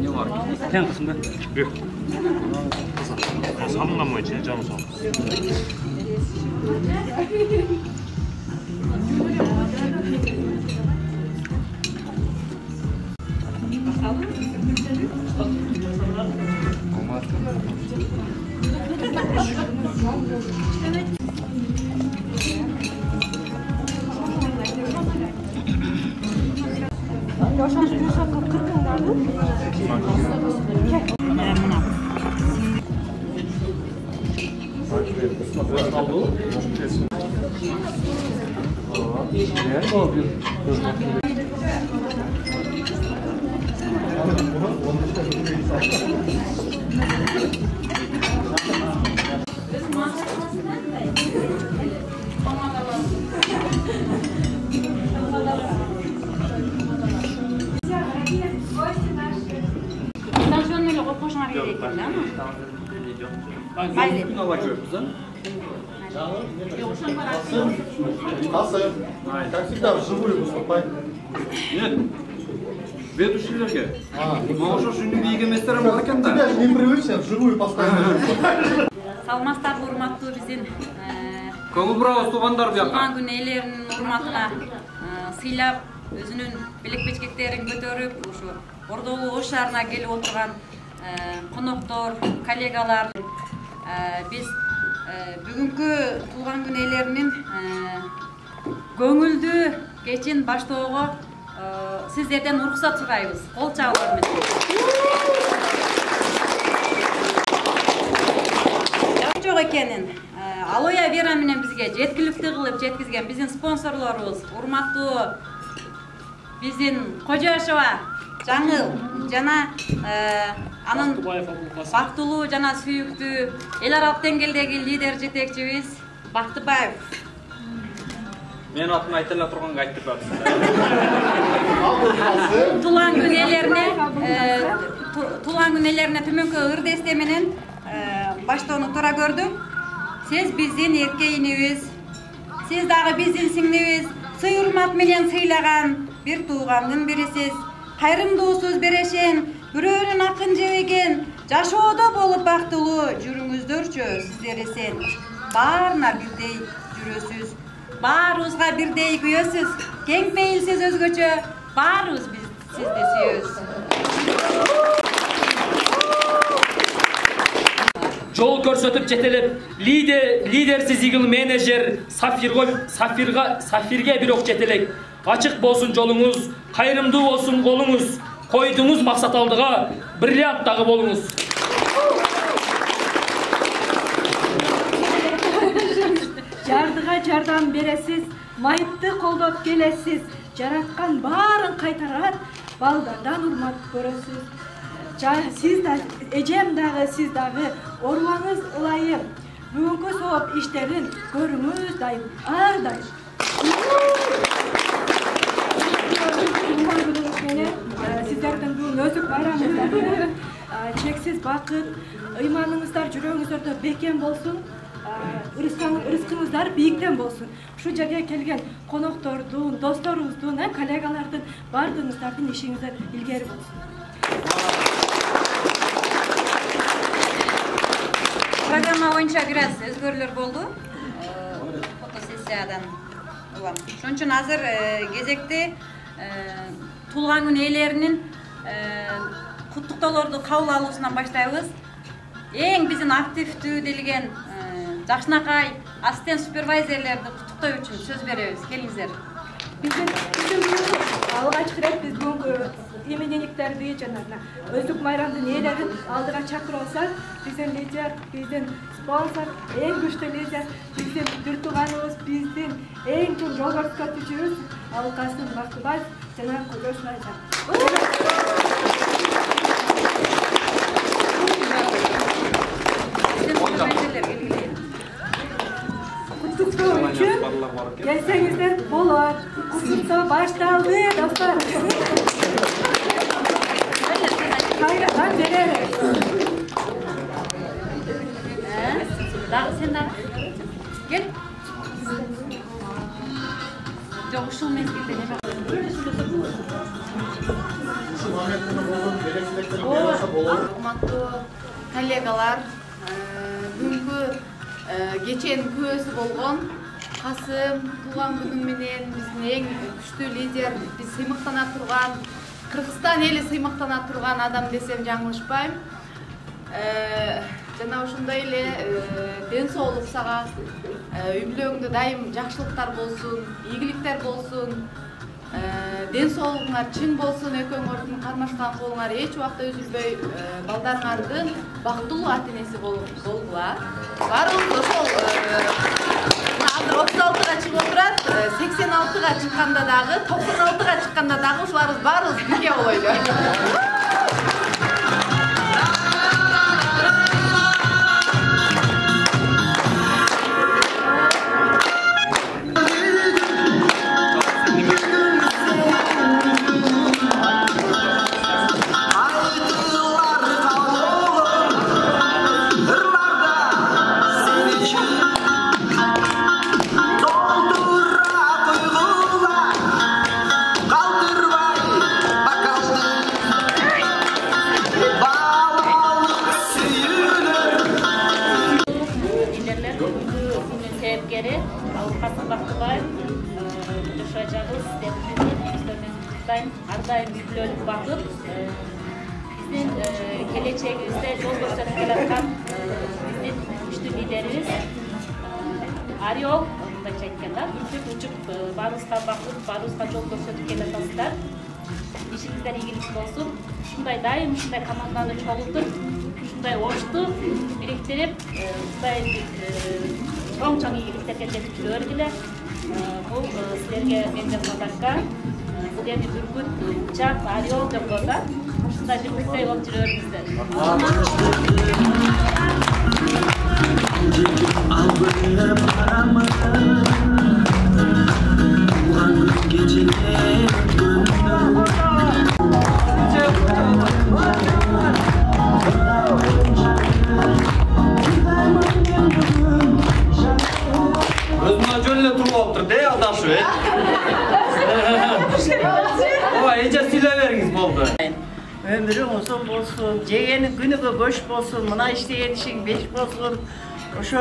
Ne var? Sen kısımda? Yok. Samıngan mı içine canı sağ ol. Всегда вживую выступать. Нет. Ведущийлерге. Маша шуну бийгеместер бар экен да. Тебя же непривычно вживую постоянно. Саламаттар, урматтуу биздин Көңүл бурабыз туугандар бияка. Туган күн ээлеринин урматына сыйлап, өзүнүн белек бечкектерин көтөрүп, ушу Ордолуу Ош шаарына келип отурган коноктор, коллегалар, биз бүгүнкү туган күн ээлеринин көңүлдүү кечин баштоого сиздерден уруксат сурайбыз. Кол чабуулар менен. Жок экенин Алоя Вера менен бизге жеткиликтүү кылып жеткизген биздин спонсорлорубуз, урматтуу биздин Кожоашева Жаңыл жана анын бактылуу жана сүйүктүү эл аралык деңгээлдеги лидер жетекчибиз Бактыбаев. Мен атын айтыла турганга айтып атсың. Туган күн ээлерине төмөнкү ырдесте менен баштоону туура көрдүк. Сиз биздин эркейинибиз, сиз дагы биздин сиңнибиз, сый урмат менен сыйлаган бир туугандын бирисиз. Кайрымдуусуз берешен, бирөөнүн акын жебеген, жашоодо болуп бактылуу жүрүңүздөрчү сиздер эсен. Баарына бирдей жүрөсүз, баарыбызга бирдей күйөсүз, кең пейилсиз өзгөчө, баарыбыз биз сизди сүйөбүз. Жол көрсөтүп жетелеп, лидерсиз игил менеджер Сафирге бирок жетелек. Ачык болсун жолуңуз, кайрымдуу болсун колуңуз, койдуңуз максат алдыга, бриллианттагы болуңуз. Жардыга жардам бересиз, майыпты колдоп келесиз, жараткан баарын кайтарат, балдардан урмат көрөсүз. Сиз да, эжем дагы, сиз дагы оруаңыз ылайым. Бүгүнкү сооп иштерин көрүңүз дайым, ар дайым. Сиздердин бүгүн өзүк байрамыңыздар, чексиз бакыт, ыйманыңыздар жүрөгүңүздөрдө бекем болсун, ырыскыңыздар бийиктен болсун. Ушу жерге келген коноктордун, досторубуздун, коллегалардын бардыгыңыздардын ишиңиздер илгери болсун. Программа боюнча бир аз өзгөрүүлөр болду. Фотосессиядан улам. Ошон үчүн азыр кезекте туган күн ээлеринин куттуктоолорду кабыл алуусунан баштайбыз. Эң биздин активдүү делген жакшынакай ассистент супервайзерлерди куттуктоо үчүн сөз беребиз. Келиңиздер. Биздин алгач ирет биз бүгүнкү именинниктерди жана өздүк майрамдын ээлерин алдыга чакырып алсак, биздин лидер, биздин спонсор, эң күчтүү лидер, биздин бир тууганыбыз, биздин эң чоң жол көрсөтүүчүбүз Алкасым Бактыбаев жана Кудосун Айжан. Kutlukta üçün gelsengizler bolot. Kutlukta başlandı dostlar. Hayırlar vererek. Sen de gel. Çok şu mezgilde ne var? Şu Muhammed'in oğlun gerekliliklerini yarasa bolot. Урматтуу коллегалар, бүгүнкү кечен күбөсү болгон Касым туулган күнү менен биздин эң күчтүү лидер, биз сыймыктана турган, Кыргызстан эли сыймыктана турган адам десем жаңылышпайм. Жана ушундай эле ден соолук сага, үй бүлөңдө дайым жакшылыктар болсун, ийгиликтер болсун. Ден соолугуңар чың болсун, экөөңөрдүн кармашкан колуңар эч убакта үзүлбөй, балдарыңардын бактылуу ата-энеси болгула. Баарыбыз ошол азыр 36-га чыгып отурат, 86-га чыкканда дагы, 96-га чыкканда дагы ушуларыбыз баарыбыз бирге болойлу. Касым Бактыбаев, жашажабыз, ардайым үй-бүлөлүк бакыт, биздин келечегибизде жол көрсөтүп келаткан биздин күчтүү лидерибиз Орел, мындайча айтканда, учуп баарыбызга бакыт, баарыбызга жол көрсөтүп келатасыздар. Ишиңиздер ийгилик болсун. Ушундай дайым ушундай команданы чогултуп, ушундай ошту бириктирип, ушундай чоң ийгиликтерге жетип жүрө бергиле. Бул силерге менин подарка. Силерди бүркүт, учак, Орел деп коса, ушундай бириктей болуп жүрө бериңиздер. Өзүнө жөн эле туруп алыптыр, дей алдашып, Ооба, эже сүйлөй бериңиз болду. Ömrün uzun olsun, cegenin günü boş olsun, buna işleyen işin beş olsun. Şu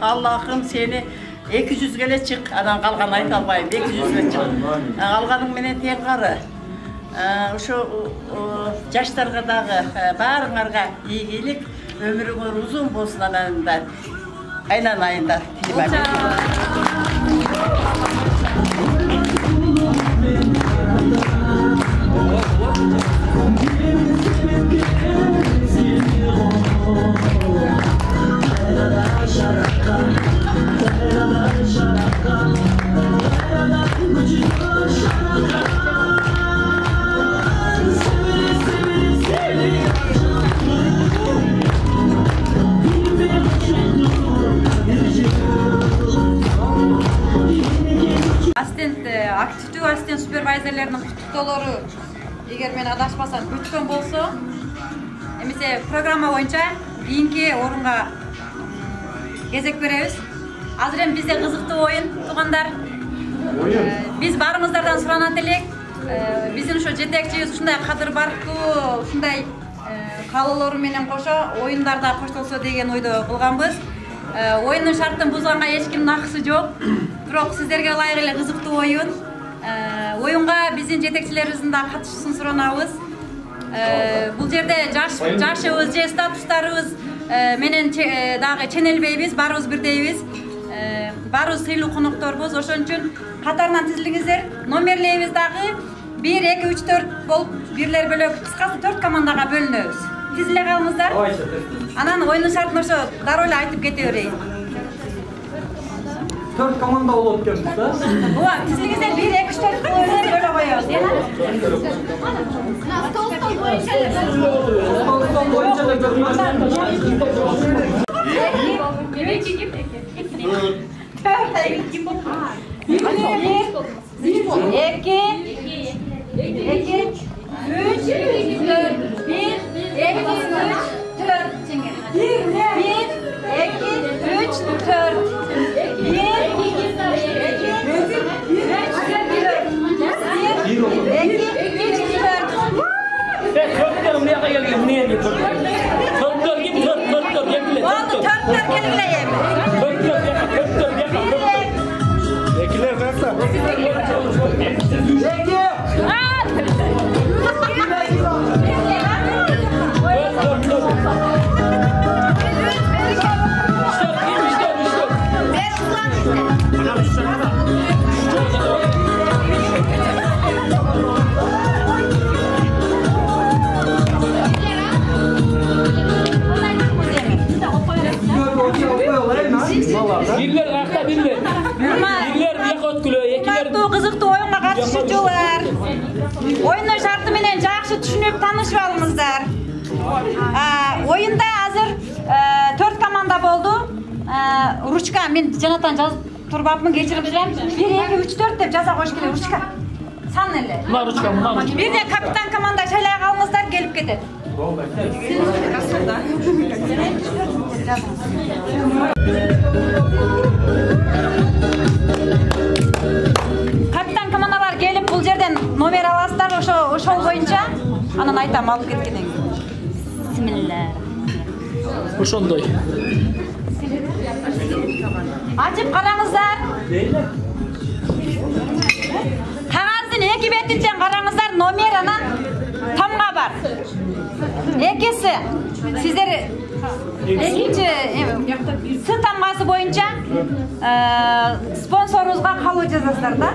Allah'ım seni 200 gele çık, anan kalgan ayet almayayım, 200 gele çık. Kalganın menen ten karı. Şu yaşlarga dağı, barыңарга ийгилик, ömrüңөр uzun bolsun anandan. Aynanayınlar. Активдүү ассистент супервайзерлеринин куттуктоолору эгер мен адашпасам өткөн болсо, эмесе программа боюнча кийинки орунга кезек беребиз. Азыр эми бизде кызыктуу оюн туугандар. Биз баарыңыздардан суранат элек, биздин ошо жетекчибиз ушундай кадыр барктуу, ушундай каалоолору менен кошо оюндарда коштолсо деген ойдо кылганбыз. Оюндун шартын бузганга эч кимдин акысы жок. Бирок сиздерге ылайык эле кызыктуу оюн. Оюнга биздин жетекчилерибиздин да катышуусун суранабыз. Бул жерде жашыбыз же статустарыбыз менен дагы ченелбейбиз, баарыбыз бирдейбиз. Баарыбыз сыйлуу конокторбуз. Ошон үчүн катарынан тизилиңиздер, номерлейбиз дагы. 1, 2, 3, 4 bolup birler bölөp кыскасы 4 командага бөлүнөбүз. Тизиле калыңыздар. Анан оюндун шартын ошо дароо эле айтып кете берейин. 4 команда болот экенбиз да. Ооба, тизилиңиздер 1, 2, 3, 4 бөлө коебуз. Birler ayakta birler. Birler bir ötkülü, ekiler. Kızıktı oyunga katışıcılar. Oyunun şartı menen жақсы түшүнүп таанышып алыңыздар. Oyunda азыр 4 команда болду. Ручка мен жанатан жазып турбапмын, кечирим сурайм. 1, 2, 3, 4 деп жаза коюш керек. Ручка. Сан эле. Мына ручка, мына ручка. Бирде капитан команда шайлай калыңыздар, келип кетет. Капитан командалар келип бул жерден номер аласыздар, ошол боюнча анан айтам алып кеткенден кийин. Бисмилла. Ошондой. Ачып караңыздар. Кагаздын 2 бетинен караңыздар, номер анан тамга бар. Экиси сиздер экинчи С тамгасы боюнча спонсорубузга калуу жазасыздар да.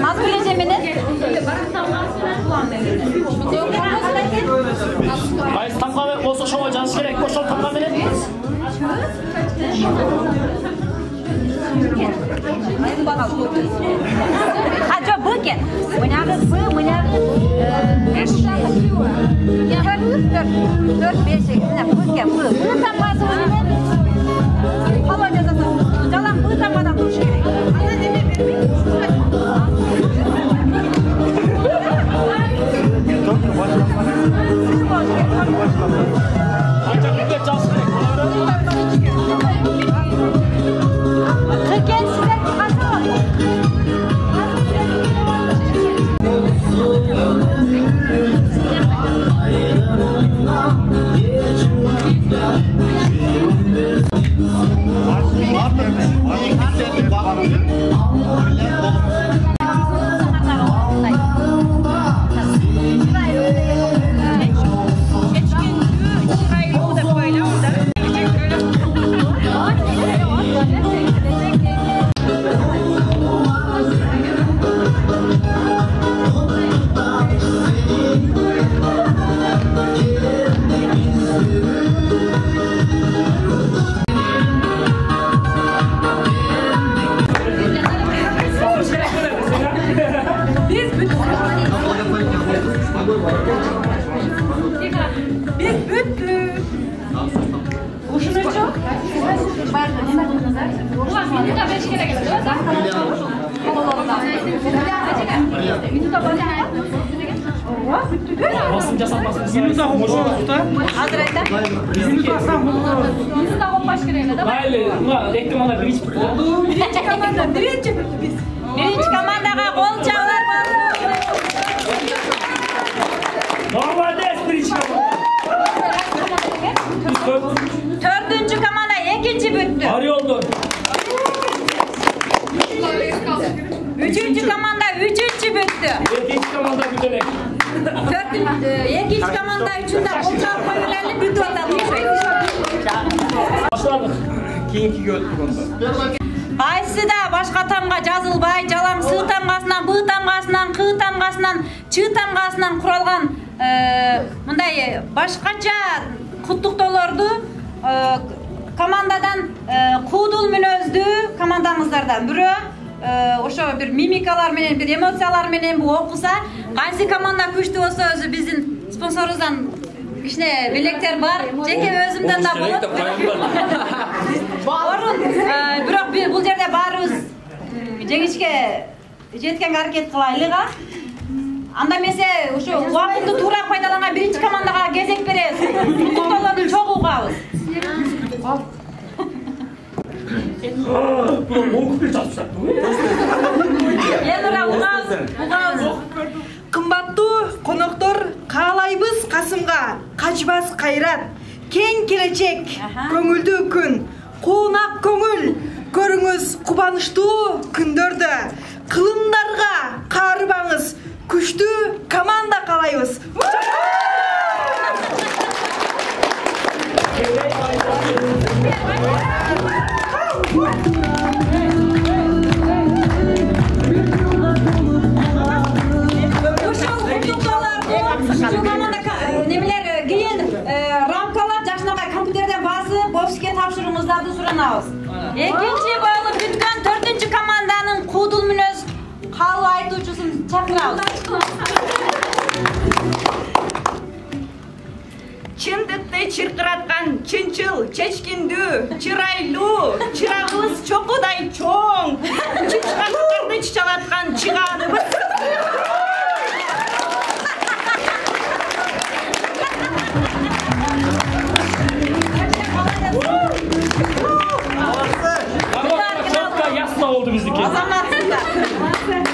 Мазгулеже менен Кайсы тамга болсо ошого жазыш керек, ошол тамга менен. Жок, бул экен. Мынагы Б, мынагы 4, 5, мына бул экен. Бул тамгасы менен калуу жазасыз. Жалаң бул тамгадан туруш керек. Анан эме бербейт. Basın жасатпасын. Минута қойып та. Азыр айтам. Минута сам болады. Минута қойпаш керек да. Майли, мына эки команда биринчи бүтү. Биринчи команда биринчи бүтү биз. Биринчи командага кол чабуулар Молодец, биринчи команда. Төртүнчү команда экинчи бүттү. Орелдон. Үчүнчү команда үчүнчү бүттү. Экинчи команда бүтө элек. Экинчи команда үчүн да кол чабып койгон эле бүтүп атат. Башладык. Кийинкиге өттүк онда. Кайсы Кайсы да башка тамга жазылбай, жалаң С тамгасынан, Б тамгасынан, К тамгасынан, Ч тамгасынан куралган мындай башкача куттуктоолорду командадан куудул мүнөздүү командаңыздардан бирөө ошо бир мимикалар менен, бир эмоциялар менен бу окуса, кайсы команда күчтүү болсо өзү биздин спонсорубуздан кичине белектер бар, жеке өзүмдөн да болот. Бирок бул жерде баарыбыз жеңишке жеткенге аракет кылайлыга. Анда эмесе ошо убакытты туура пайдаланган биринчи командага кезек беребиз. Куттуктоолорду чогуу угабыз. Кымбаттуу коноктор, каалайбыз Касымга качпас кайрат, кең келечек, көңүлдүү күн, куунак көңүл, көрүңүз кубанычтуу күндөрдө, кылымдарга каарыбаңыз, күчтүү команда каалайбыз. Немелер кийин рамкалап жакшынакай компьютерден басып офиске тапшырууңуздарды суранабыз. Экинчи болуп бүткөн 4-чү команданын куудул мүнөз калуу айтуучусун чакырабыз. Чындыкты чыркыраткан чынчыл, чечкиндүү, чырайлуу, чырагыбыз чокудай чоң, чычканчыларды чычалаткан чыгааныбыз.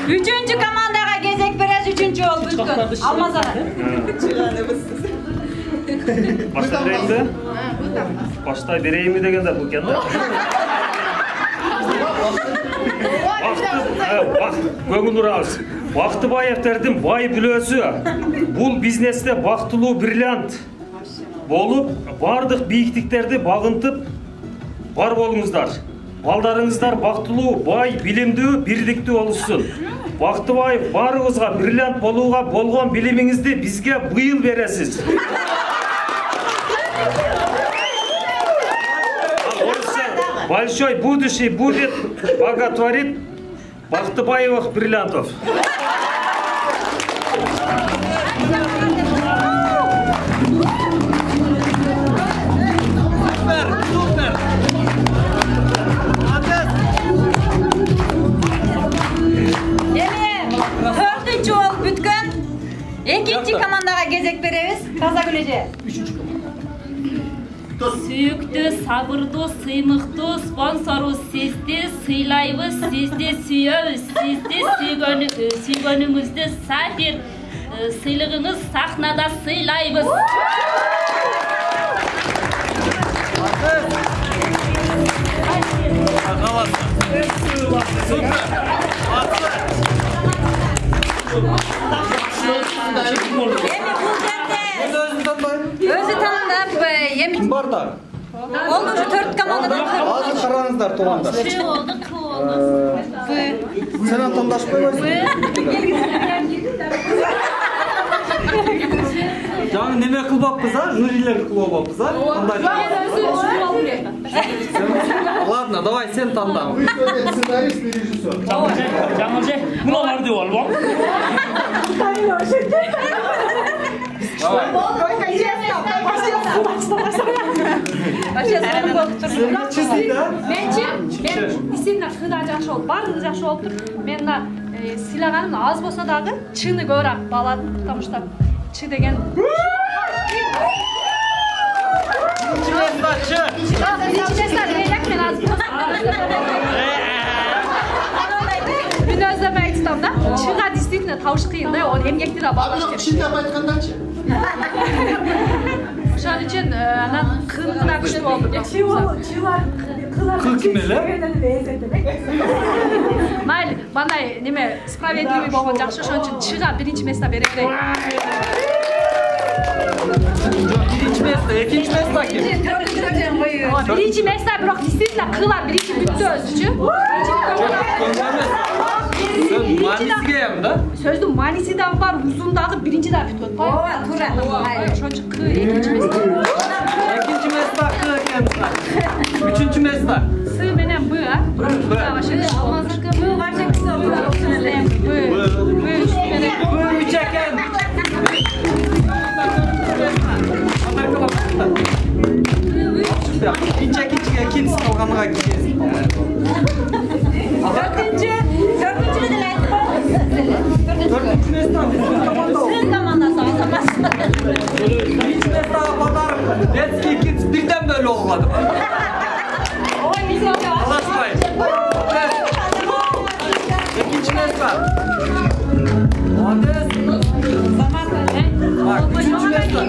Üçüncü komandaya gezek biraz üçüncü oldu. Almazana. Başta vereyim Başta vereyim mi degende bu kendi? Көңүл урабыз. Бактыбаевтердин бай бүлөсү. Бул бизнесте бактылуу бриллиант болуп, бардык бийиктиктерди багынтып бар болуңуздар. Балдарыңыздар бактылуу, бай, билимдүү, бирдиктүү болушсун. Бактыбаев барыбызга бриллиант болууга болгон билимиңизди бизге быйыл бересиз. Большой будущий будет боготворить Бактыбаевых бриллиантов. Экинчи командага кезек беребиз. Таза Гүлөжө. Сүйүктүү, сабырдуу, сыймыктуу спонсору сизди сыйлайбыз, сизди сүйөбүз, сизди сүйгөнүңүздү сапир сыйлыгыңыз сахнада сыйлайбыз. Өзү тандап, Kim var da? Oldu şu 4 komandadan Ağzı karanızlar tuğanlar. Şey oldu, kı oldu. Sen antamdaş koymasın. Yani neme kılbapız ha? Jüriler kılbapız ha? Ладно, давай sen tandan. Жаңылже, мыналар деп алып ал. Мен действительно кыда жакшы болуп, баардыгы жакшы болуптур. Мен мына сыйлаганым аз болсо дагы чыны көбүрөөк бааладым, потому что чы деген Мен өзүм айтсам да, чыга действительно табыш кыйын да, ал эмгекти да багыш керек. Чындап айткандачы. Ошон үчүн анан кылгына күчтүү болду. Kıl kim ele? Mayli, мындай неме справедливый болгон жакшы, ошон үчүн чыга биринчи место бере берейин. Birinci mesle, ikinci mesle kim? birinci mesela bırak действительно kılar birinci büttü özücü. Sözdün manisi de var, uzun dağı birinci de büttü. Hayır, çocuk kı, ikinci mesela. İkinci mesela kı ekan. Üçüncü mesela. Sığ menen bı ha. Bı varsa kısa bı. Bı üç eken. İçe ikincisi kalganlığa gideceğiz. Dördüncü de Sizin zamanda sağlamazsın. Birinci mesela pazar. Let's ikincisi birden böyle olmadı. Alaşmayın. İkinci mesela. Adres. Bak üçüncü mesela.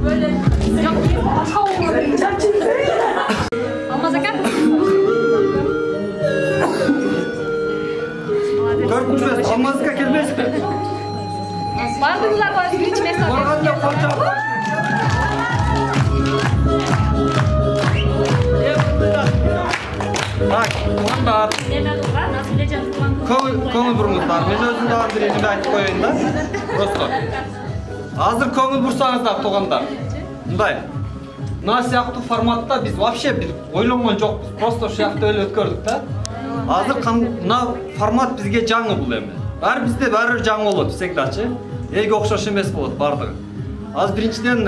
Böyle yok başka olmadı. Ama zaten Dördüncü mesela. Almazlık'a gelmez mi? Bardırlar var birinci mesela. Orhan da koca bak, onlar көңіл бұрыңыздар. Мен өзім даған дәрежеде айтып қояйын да. Просто. Азыр көңіл бұрсаңыздар туғандар. Мындай. Мына сияқты форматта біз вообще бір ойланған жоқпыз. Просто шияқты өлі өткөрдік та. Азыр мына формат бізге жаңы бұл эми. Бәрі бізде бәрі жаңы болады, всегдачы. Эге окшош эмес болот бардыгы. Аз биринчиден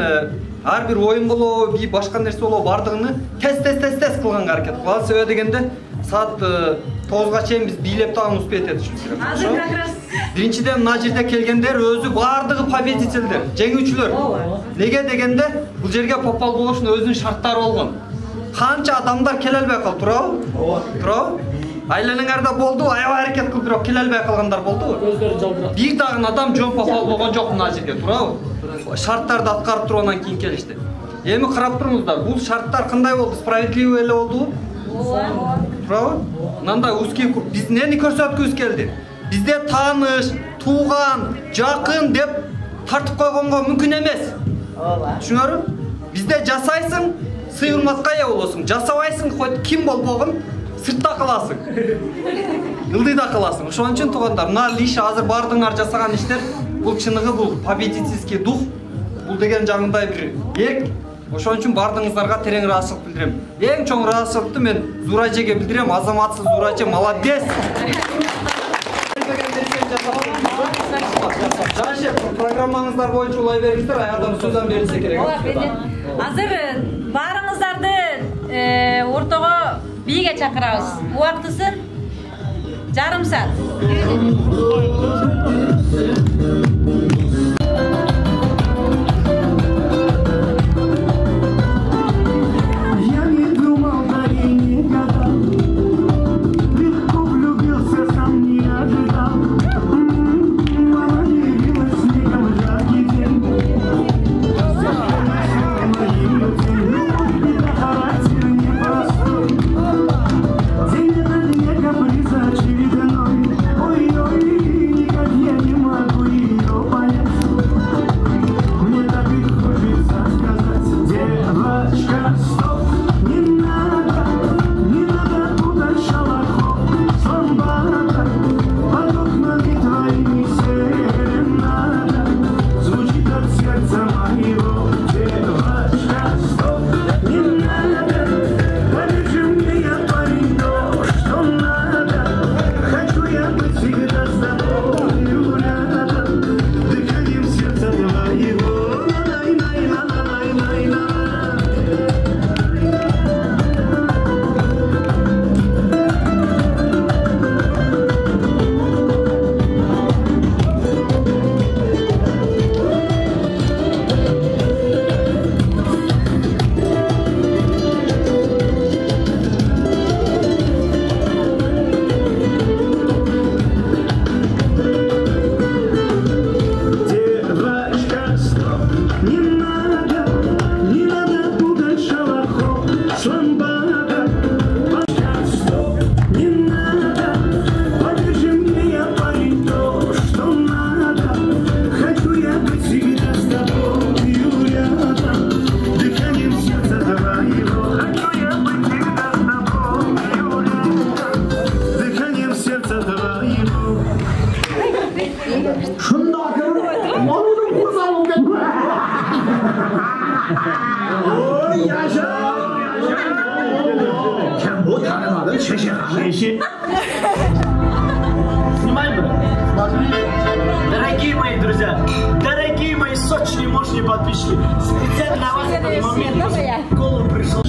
ар бир оюн болобу, би башка нерсе болобу бардыгыны тез кылганга аракет кылабыз. Себеби дегенде саат 9-га чейин биз бийлеп тагын успеть этишибиз керек. Азыр как раз Биринчиден мына жерде келгендер өзү бардыгы победительдер, жеңүүчүлөр. Неге дегенде бул жерге попал болуу үчүн өзүнүн шарттары болгон. Канча адамдар келе албай калды, туурабы? Туурабы? Айланыңарда болду, аябай аракет кылып бирок келе албай калгандар болдубу? Көздөрү жалбырап. Бир дагы адам жөн попал болгон жок мына жерге, туурабы? Шарттарды аткарып тургандан кийин келишти. Эми карап туруңуздар, бул шарттар кандай болду? Справедливый эле болдубу? Туурабы? Мындай узкий круг биз эмнени көрсөткүбүз келди? Бизде тааныш, тууган, жакын деп тартып койгонго мүмкүн эмес. Түшүнөрү? Бизде жасайсың, сый урматка ээ болосуң. Жасабайсың, койт ким болбогун сыртта каласың. Ылдыйда каласың. Ошон үчүн туугандар, мына иш азыр бардыңар жасаган иштер, бул чыныгы бул победительский дух. Бул деген жаңындай бир эк. Ошон үчүн бардыңыздарга терең ыраазычылык билдирем. Эң чоң ыраазычылыкты мен Зурайжеге билдирем. Азаматсыз Зурайже, молодец. Жашы, программаңыздар боюнча улай бериңиздер, аягдан сөзөн берилсе керек. Азыр баарыңыздарды ортого бийге чакырабыз. Убактысы жарым саат. Очередной, ой-ой, никак я не могу ее понять. Bu tanımadın şeşe. Şeşe. Снимай, брат. Дорогие мои друзья, дорогие мои сочные, мощные подписчики, специально для вас этот момент в голову пришел.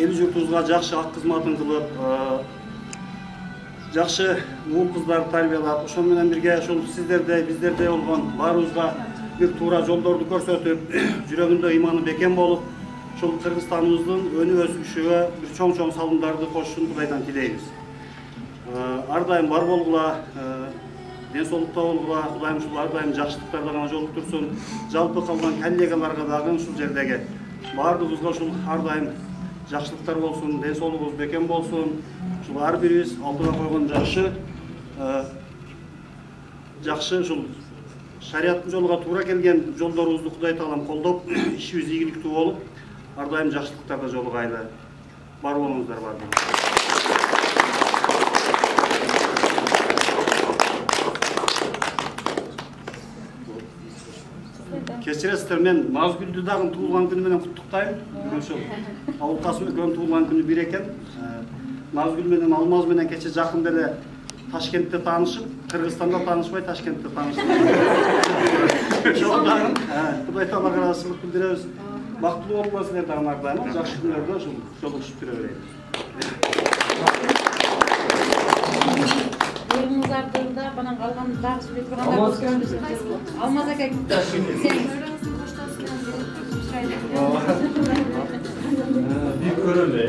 эл журтубузга жакшы ак кызматын кылып, жакшы уул кыздарды тарбиялап, ошол менен бирге ошол сиздердей, биздердей болгон баарыбызга бир туура жолдорду көрсөтүп, жүрөгүндө иманы бекем болуп, ошол Кыргызстаныбыздын өнүп өсүшүгө бир чоң салымдарды кошушун Кудайдан тилейбиз. Ар дайым бар болгула, ден соолукта болгула, Кудайым ушул ар дайым жакшылыктарда гана жолуктурсун. Жалпы калган коллегаларга дагы ушул жердеги баардыгыбызга ушул ар дайым жакшылыктар болсун, ден соолугубуз бекем болсун. Ушул ар бирибиз алдыга койгон жакшы ушул шариаттын жолуга туура келген жолдорубузду Кудай таалам колдоп, ишибиз ийгиликтүү болуп, ар дайым жакшылыктарда жолугайлы. Бар болуңуздар, бар болуңуздар. Кечиресиздер, мен Назгүлдү дагы туулган күнү менен куттуктайм. Ошол Абылкасым экөөнүн туулган күнү бир экен. Назгүл менен Алмаз менен кече жакын деле Ташкентте таанышып, Кыргызстанда таанышпай Ташкентте таанышып. Ошол дагы Кудай таалага ыраазычылык билдиребиз. Бактылуу болуңуздар дагы ар дайым. Жакшы күнлөрдө ушул жолугушуп жүрө берели. Yorumlarında bana kalgan dağ sürekli bana Almaz aka Bir köröle.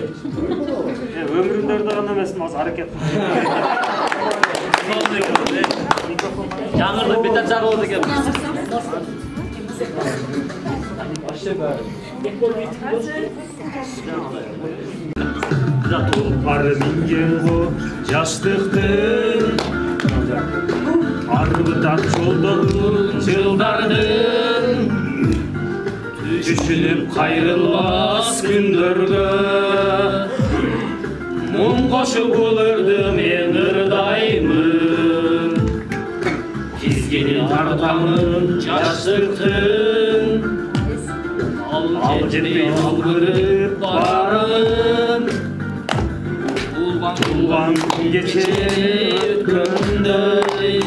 Ömrümdörde gana emas, az hareket. Жаңырды бетер жағы oldu eкен. Tulpar minген bu жаштыктын арбытар жолдорун жылдардын түшүнүп кайрылбас күндөргө мун кошуп ырдым мен ырдаймын тизгини тартамын жаштыктын ал жетпей алгырып барым Tuğan geçip ötkönдөй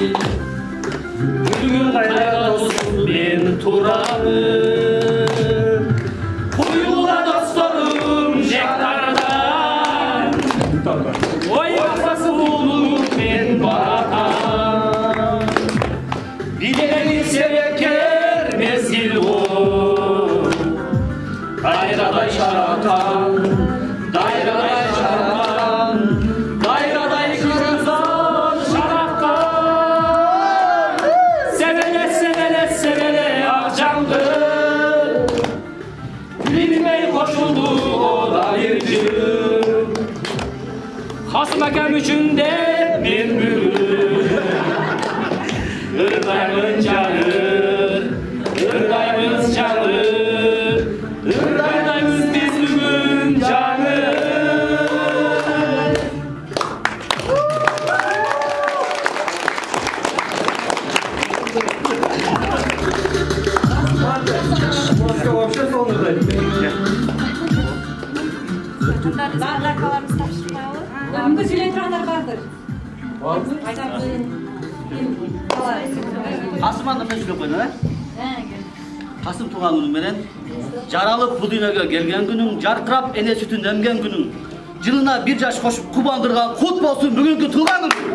Бүгүн кайра досум мен турамын Куюла досторум жектардан Ой басасы болуп мен баратам Бидени себепкер мезгил бол Дайрадай шаракан Дайрадай шаракан Dayraday kırmızan şarapkan Sevele sevele sevele akşamdı Bilmey koşuldu o da bir gün Hasım akam üçün de bir bugün Irdayımın canı Irdayımız canı Irdayımız biz bugün canı Вообще сонunda. Barakalarımız taşımalı. Mümkün söyleyenler vardır. Kasım anda ben söyleyip koydum, Kasım tuğan günün menen, жаралып bu dünyaya gelgen günün, jarkırap ene sütün emgen günün, жылына bir yaş koşup kubandırgan kut bolsun bugünkü tuğan günün.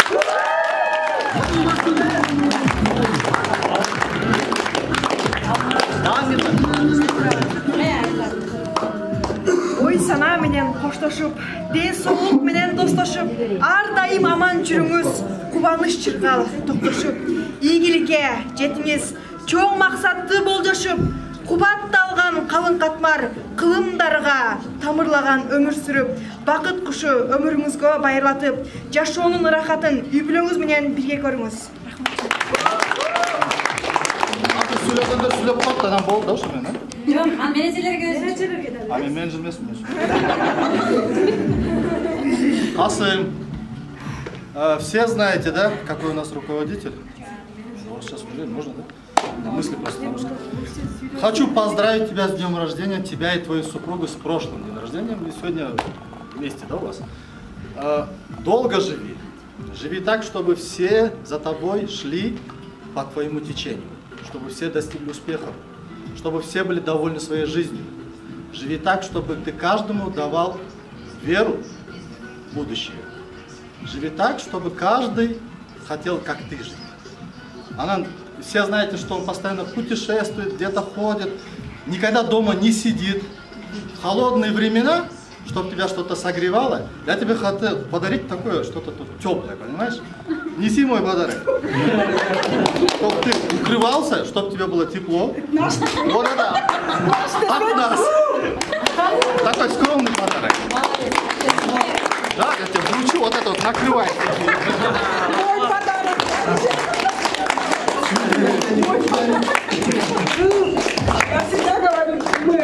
Ой сана менен коштошуп, ден соолук менен достошуп, ар дайым аман жүрүңүз, кубаныч чыргал токтошуп, ийгиликке жетиңиз, чоң максатты болжошуп, кубатталган калың катмар кылымдарга тамырлаган өмүр сүрүп, бакыт кушу өмүрүңүзгө байырлатып, жашоонун ырахатын үй бүлөңүз менен бирге көрүңүз. Söyleyenden söyle bu kadar adam oldu da şu beni. Yok, menajerlerge özür. Abi menajer mesut. Kasым, все знаете, да, какой у нас руководитель? Сейчас уже можно, да? Мысли просто на русском. Хочу поздравить тебя с днем рождения, тебя и твою супругу с прошлым днем рождения. Мы сегодня вместе, да, у вас? Долго живи. Живи так, чтобы все за тобой шли по твоему течению. Чтобы все достигли успехов. Чтобы все были довольны своей жизнью. Живи так, чтобы ты каждому давал веру в будущее. Живи так, чтобы каждый хотел, как ты жить. Она, все знаете, что он постоянно путешествует, где-то ходит, никогда дома не сидит. В холодные времена, чтобы тебя что-то согревало, я тебе хотел подарить такое, что-то тут теплое, понимаешь? Неси мой подарок. Чтобы ты укрывался, чтобы тебе было тепло. Вот это от нас. Такой скромный подарок. Да, я тебе вручу, вот это вот накрывай. Мой подарок. Я всегда говорю, мы.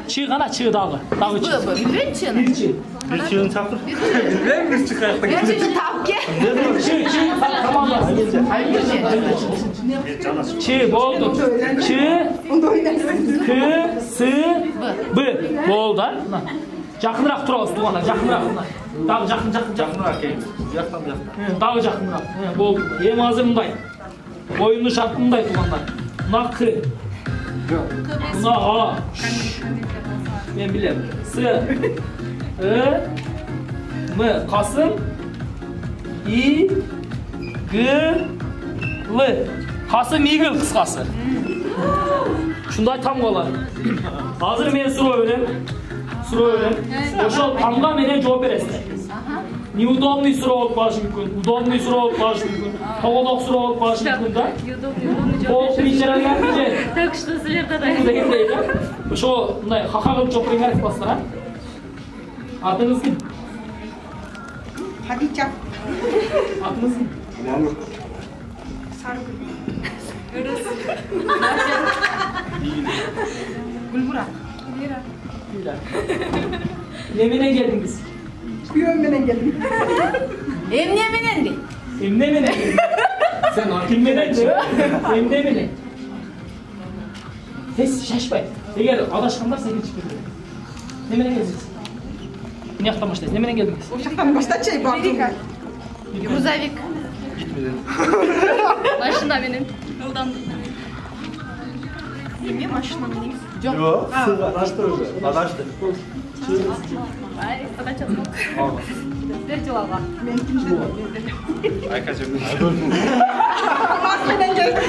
Çığ qana çığ dağı. Dağı çığ. Bilmem çığını. Bir çığın çapır. Bilmem mi çıkarttı? Ben çığını tavuk ki. Çığ tamam da. Çığ oldu. Çığ kı sı bı oldu. Жақынырақ тұрыңыз туғандар, жақынырақ. Дағы жақынырақ келіңіз. Жақын. Дағы жақынырақ. Болды. Ең азыр мындай. Ойынның шарты мындай туғандар. Мына к. Мына а. Мен білем. С. I. M. Қасым. I. G. L. Қасым игіл қысқасы. Шундай там қалады. Азыр мен сұрау өлем. Ошол тамга менен жооп бересиздер. Неудобный суроо болуп калышы мүмкүн, удобный суроо болуп калышы мүмкүн, тоголок суроо болуп калышы мүмкүн да. Ол примерно же. Так что силерде да. Дегендей да. Ошо мындай хака кылып жооп бериңер класстар, а? Атыңыз ким? Хадича. Атыңыз ким? Мамыр. Саргүл. Өрөс. Гүлмурат. Лира. Nemenen geldiniz? Kuyum menen geldim. Emne menen di? Emne menen? Sen kim menekçi? Emde menek. Tez şaşpay. Eğer adaşkanlar seni çıkıyor. Ne menen geldiniz? Ne yaptan başlayız? Ne menen geldiniz? Uşaktan başlayacağım baktım. Грузовик. Gitmedi. Машина менен. Неме машина менен? Yok. Adaştı уже. Adaştı. Ай, подачасың. Сиздер жылалга. Мен кимден? Айкачым. КамАЗ менен келдим.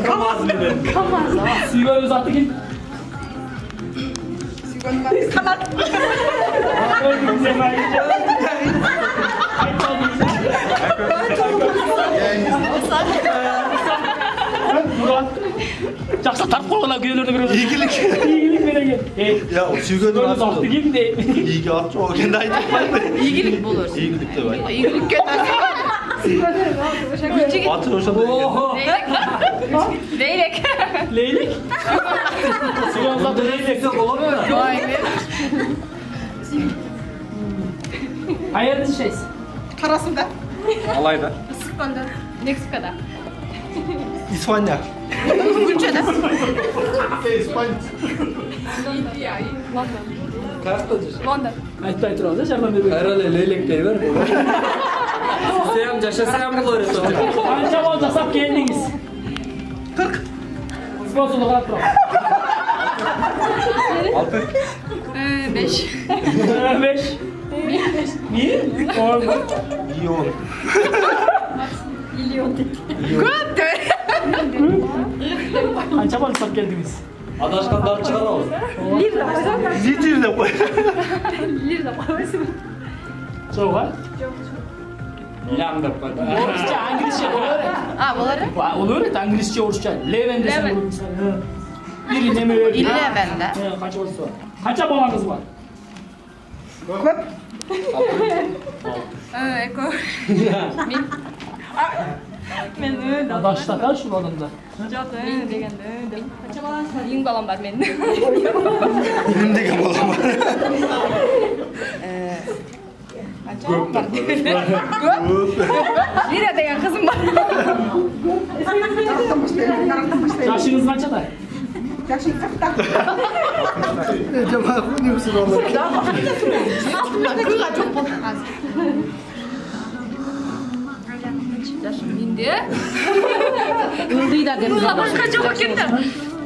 КамАЗ менен. КамАЗ. Сүйгөнүз аты ким? Сүйгөнүм аты Канат. Мурат. Жақсы тартып қойғаннан күйеулеріне кіреді. İyilik. İyilik менен кел. Ya o sürgünün аты ким де? İyi at çok kendi aytmaydı. Ийгилик болор. İyilik de var. Ийгиликке Atı hoşa da. Leylek. Leylek. Сүйгөнүз аты Leylek. Қайерде жашайсыз? Карасында. Алайда. Ысыкканда. Мексикада. İspanya. Күнчөдө. İspanya. Лондон. Айтпай тұрады, жардам бербей. Кайралы Leylek дейбер. Сен жашасаң болор еді. Қанша бол жасап келдіңіз? 40. Спонсорлық алып тұрам. 5. 5. Niye? Olmaz. İyon. Көп деп. Қанша бол жасап келдіңіз? Адашкандарды чыгарабыз. Лидер de koy. Жоқ, а? Лям деп қойды. Орысша, англисше болар еді. Болор. Olur еді, англисше, орысша. Левен десең olur. Бiri неме берді. 11 да. Қанша орысы бар? Қанша балаңыз бар? Көп. Эко. Мен өлдім. Адаштата шу адамдар. Жоқ, мен дегенде өлдім. Қанша балаңыз бар? Ең балам бар менің. Benim de kapalı var. Көп бар. Көп? Лира деген қызым бар. Жашыңыз қаншада? Жашым 40-та. Cemaat bu ne usul olur? Кыга жок болду азыр. Жашым менде. Ылдыйда деп. Башка жок экен да.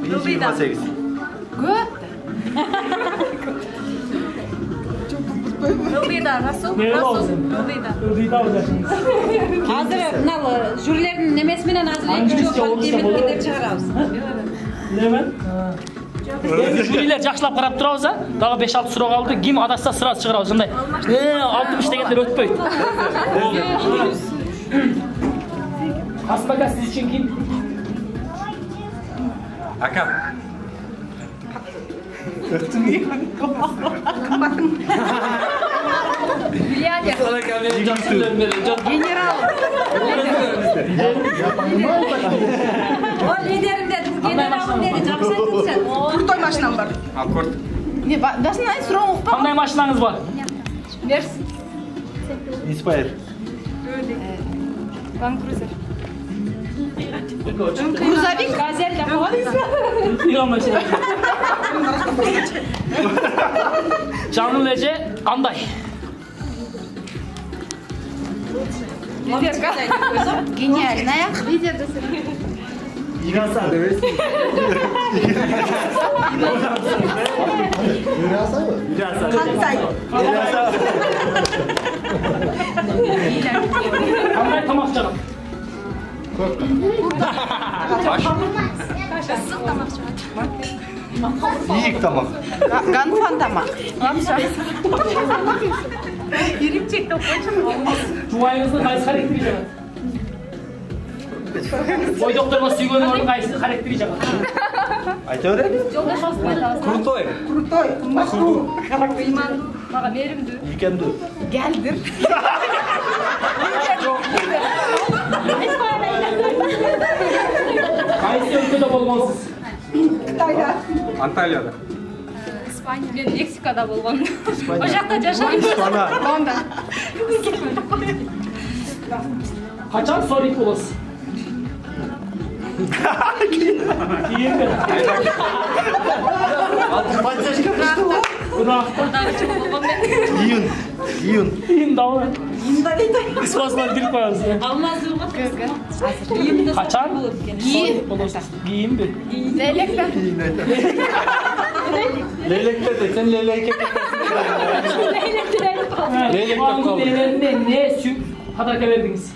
28. Көп. Ылдыйда, Расул. Не Расул. болсын? Ылдыйда. Ылдыйда жашыңыз. Азыр мына жүрлердин немеси менен азыр Англисче, орысша болот. деп чыгарабыз. Немен? Endi jüriler жақшылап қарап тұрабыз, а? Дағы 5-6 сұрақ алды, ким адасса сразу шығарабыз, ындай. 60 дегендер өтпөйт. Қасым ака, сіз үшін ким? Акам. Миллионер. Генерал. Ол лидерим деди, бу генералым деди, жакшы айттың сен. Крутой машинам бар. Аккорд. Не, дасын ай суроону укпа. Қандай машинаңыз бар? Мерс. Inspire. Ванкрузер. Грузовик. Газель деп коет. Иған машина. Жаңыл эже қандай? Лидерка. Гениальная. Лидер десең. İransa dövesi. İransa mı? Кандай? Қандай тамақ жағам? Ысык тамақ шығады. İyi tamam. Ганфан тамак. Иримчек деп қойшы. Жұбайыңыздың қайсы характері жағады? Ой докторға сүйгенің қайсы характері жағады? Ayta öyle. Жолдашыңыз айтасыз. Krutoy. Крутой. Машкур. Имандуу, мага меримдүү. Yükemdi. Geldir. Қайсы өлкөдө болгонсуз? Қытайда. Анталияда. Испания. Мен Мексикада болгон. О жакта жашайм. Лондон. Качан сорик болосуз? Кийин бер. Июн давай. Испасынан кирип коебуз. Качан? Кийин бер. Leylekte de sen leyleke. Leylekte kaldı. Ne süt padarka verdiniz?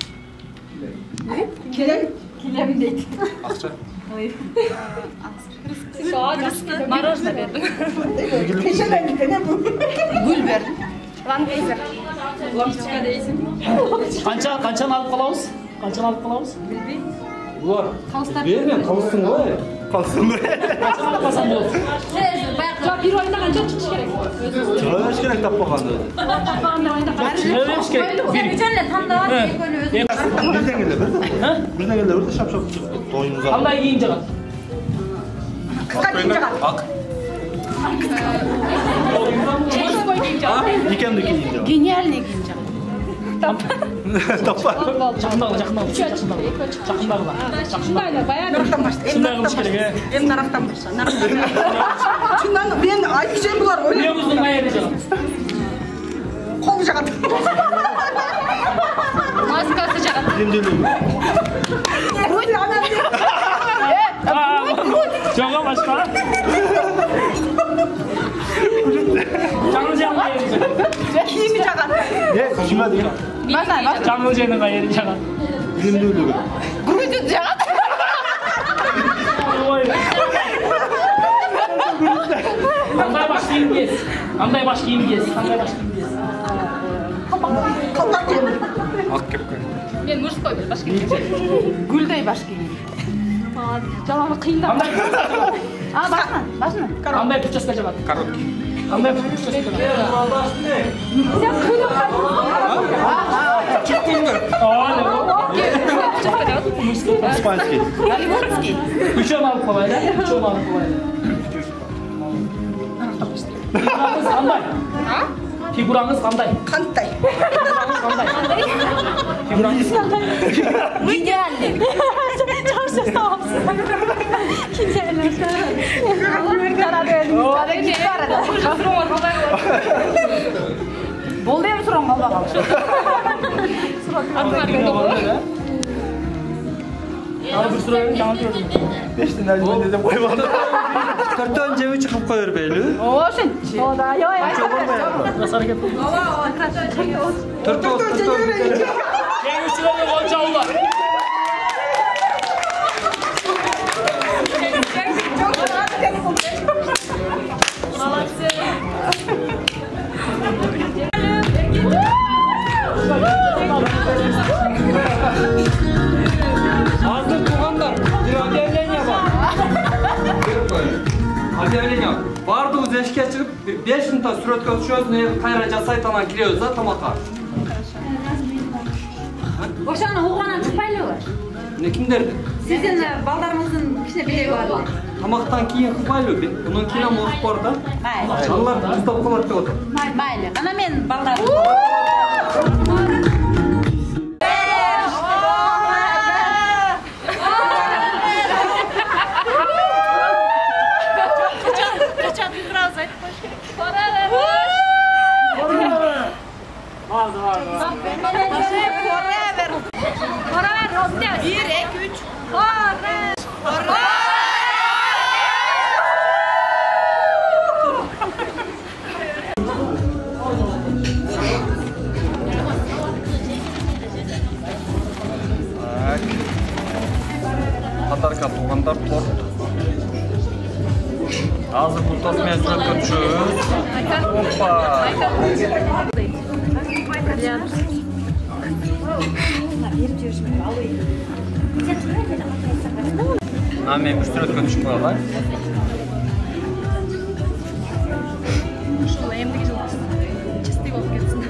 Kilem deydi. Akça. Мороженое бердим. Gül verdim. Лангейзер. Lamçıka değilsin. Qanchani olib qolamiz? Qanchani olib qolamiz? Bilbeyim. Ular. Bermem, kalsın qo'y. Kalsın qo'y. Qanchani olib qolsam bo'ladi? Siz bir oyunda qancha chiqish kerak? Chiqish kerak deb qo'yganda. Chiqish kerak. Sen uchunla tanlab Birden geldi. Ha? Birden geldi. Burada şap şap çıktı. Toyunuza. Qanday kiyim chiqadi? Ak. Dikemli giyince. Гениальный гинжа. Tapar. Жақындағыла. Шындайлар баягы Шындай қылыш керек, е. Эми нарактан баша. Шындан мен айтчым булар ойлойм. Үйөңүздүн кайерде жагат? Кол жагат. Маскасы жагат. Жога башка. Жаңыл жегин кайерде жагат? Кийими жагат. Kime diyor? Жаңыл жегин кайерде жагат? Bilimdүүлүгү. Грудью жагат. Кандай баш кийим кийесиз? Кандай баш кийим кийесиз? Кандай баш кийим кийесиз? Калпак кийим. Ак кепка. Мен мужской баш кийим. Гүлдөй баш кийим. Жаланы кыйындап. Башына. Кандай прическа жагат? Короткий. Кандай прическа жагат? Сен кыйынап Çıktındı. Испанский. Голливудский. Üçön alıp kolayla. Üçön alıp kolayla. Figuranız qanday? Figuranız qanday? Qanday? Figuranız qanday? Гениальный. Чарча стабыз. Болды эми сурам калбаган. Ал бир сурайын, жаңы көрдүм. 5 tane acaba dedim koymadım. Төртөн жебі çıkıp koyur beylü. Ошон. Ода, йой. Бас аракет. Төртөн Жеңүүчүлөргө кол чабуулар. Hazır tuğanlar. Bir объявление var. Объявление. Бардığımız eşke çıkıp 5 minutda süretkö düşüyoruz. Ne kayra jasayt анан киrebиз да тамакка. Ошаны угуганан чыкпайлыбы? Ne kimderdi? Sizin balдарыңыздын кичине белеги барбы? Тамактан кийин кылбайлы. Мунун кийин уақыт бар да. Алар уздап калат деп отур. Майлы. Кана мен балдарым. Katarka tuğanlar tort. Hazır bu tort men süretkö düşüyoruz. Hoppa. Men bir süretkö düşüp koyalım. Чистый болуп кетсин.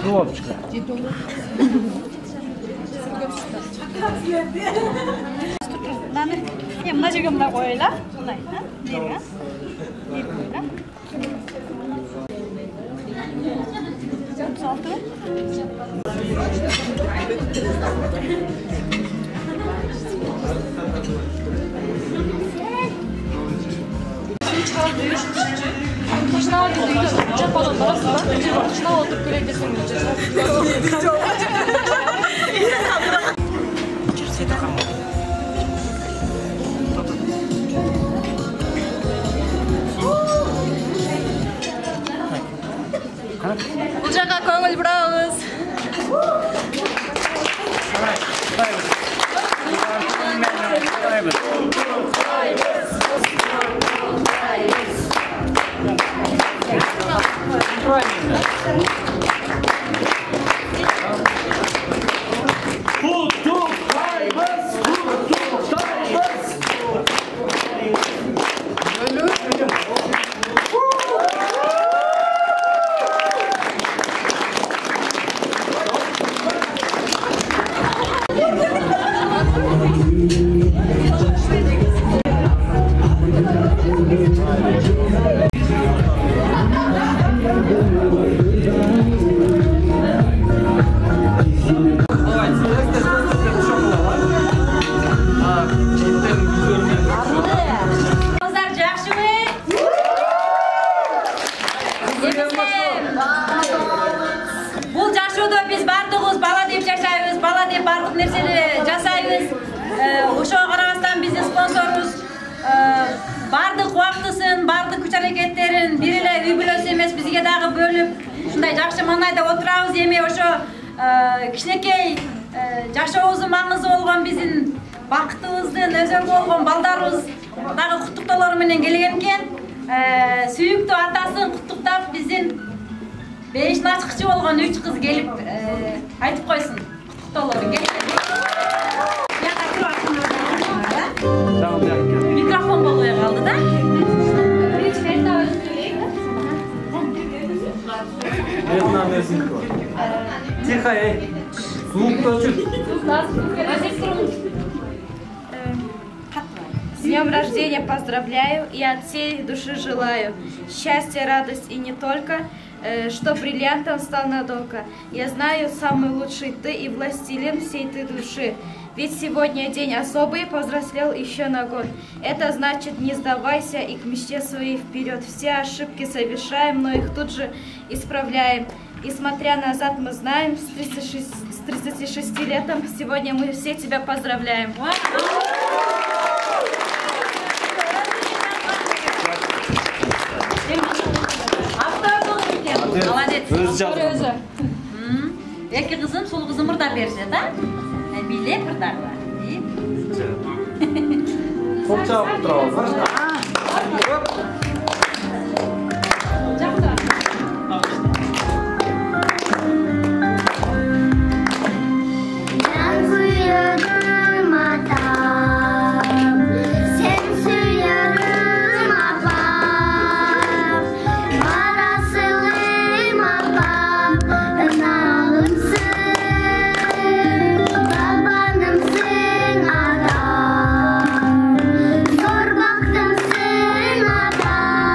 Ne oldu çıkar? Мына жерге мына қойла. Мындай, бергі. Бұл жаққа көңіл бұрауыз. Бұл жашоодо биз бардыгыбыз бала деп жашайбыз, бала деп бардык нерсени жасайбыз. Ошого карабастан биздин спонсорубуз бардык убактысын, бардык күч аракеттерин бир эле үй бүлөсү эмес бизге дагы бөлүп, ушундай жакшы маңайда отурабыз. Эми ошо кичинекей жашообуздун маңызы болгон биздин бакытыбыздын өзөгү болгон балдарыбыз дагы куттуктоолор менен келген экен. Сүйүктүү атасын куттуктап биздин бешин ачкычы болгон 3 кыз келип айтып койсун куттуктоолорун. Микрофон болбой калды да. Тихо, звук өчүр. С днем рождения поздравляю и от всей души желаю счастья, радость и не только, что бриллиантом стал надолго. Я знаю, самый лучший ты и властелин всей ты души. Ведь сегодня день особый, повзрослел еще на год. Это значит, не сдавайся и к мечте своей вперед. Все ошибки совершаем, но их тут же исправляем. И смотря назад, мы знаем, с 36 летом сегодня мы все тебя поздравляем. Молодец. Эки кызым, сул кызым мурда берсе да? Биле кырдагы. Топ чабып турабыз. Zor baktım sen adam.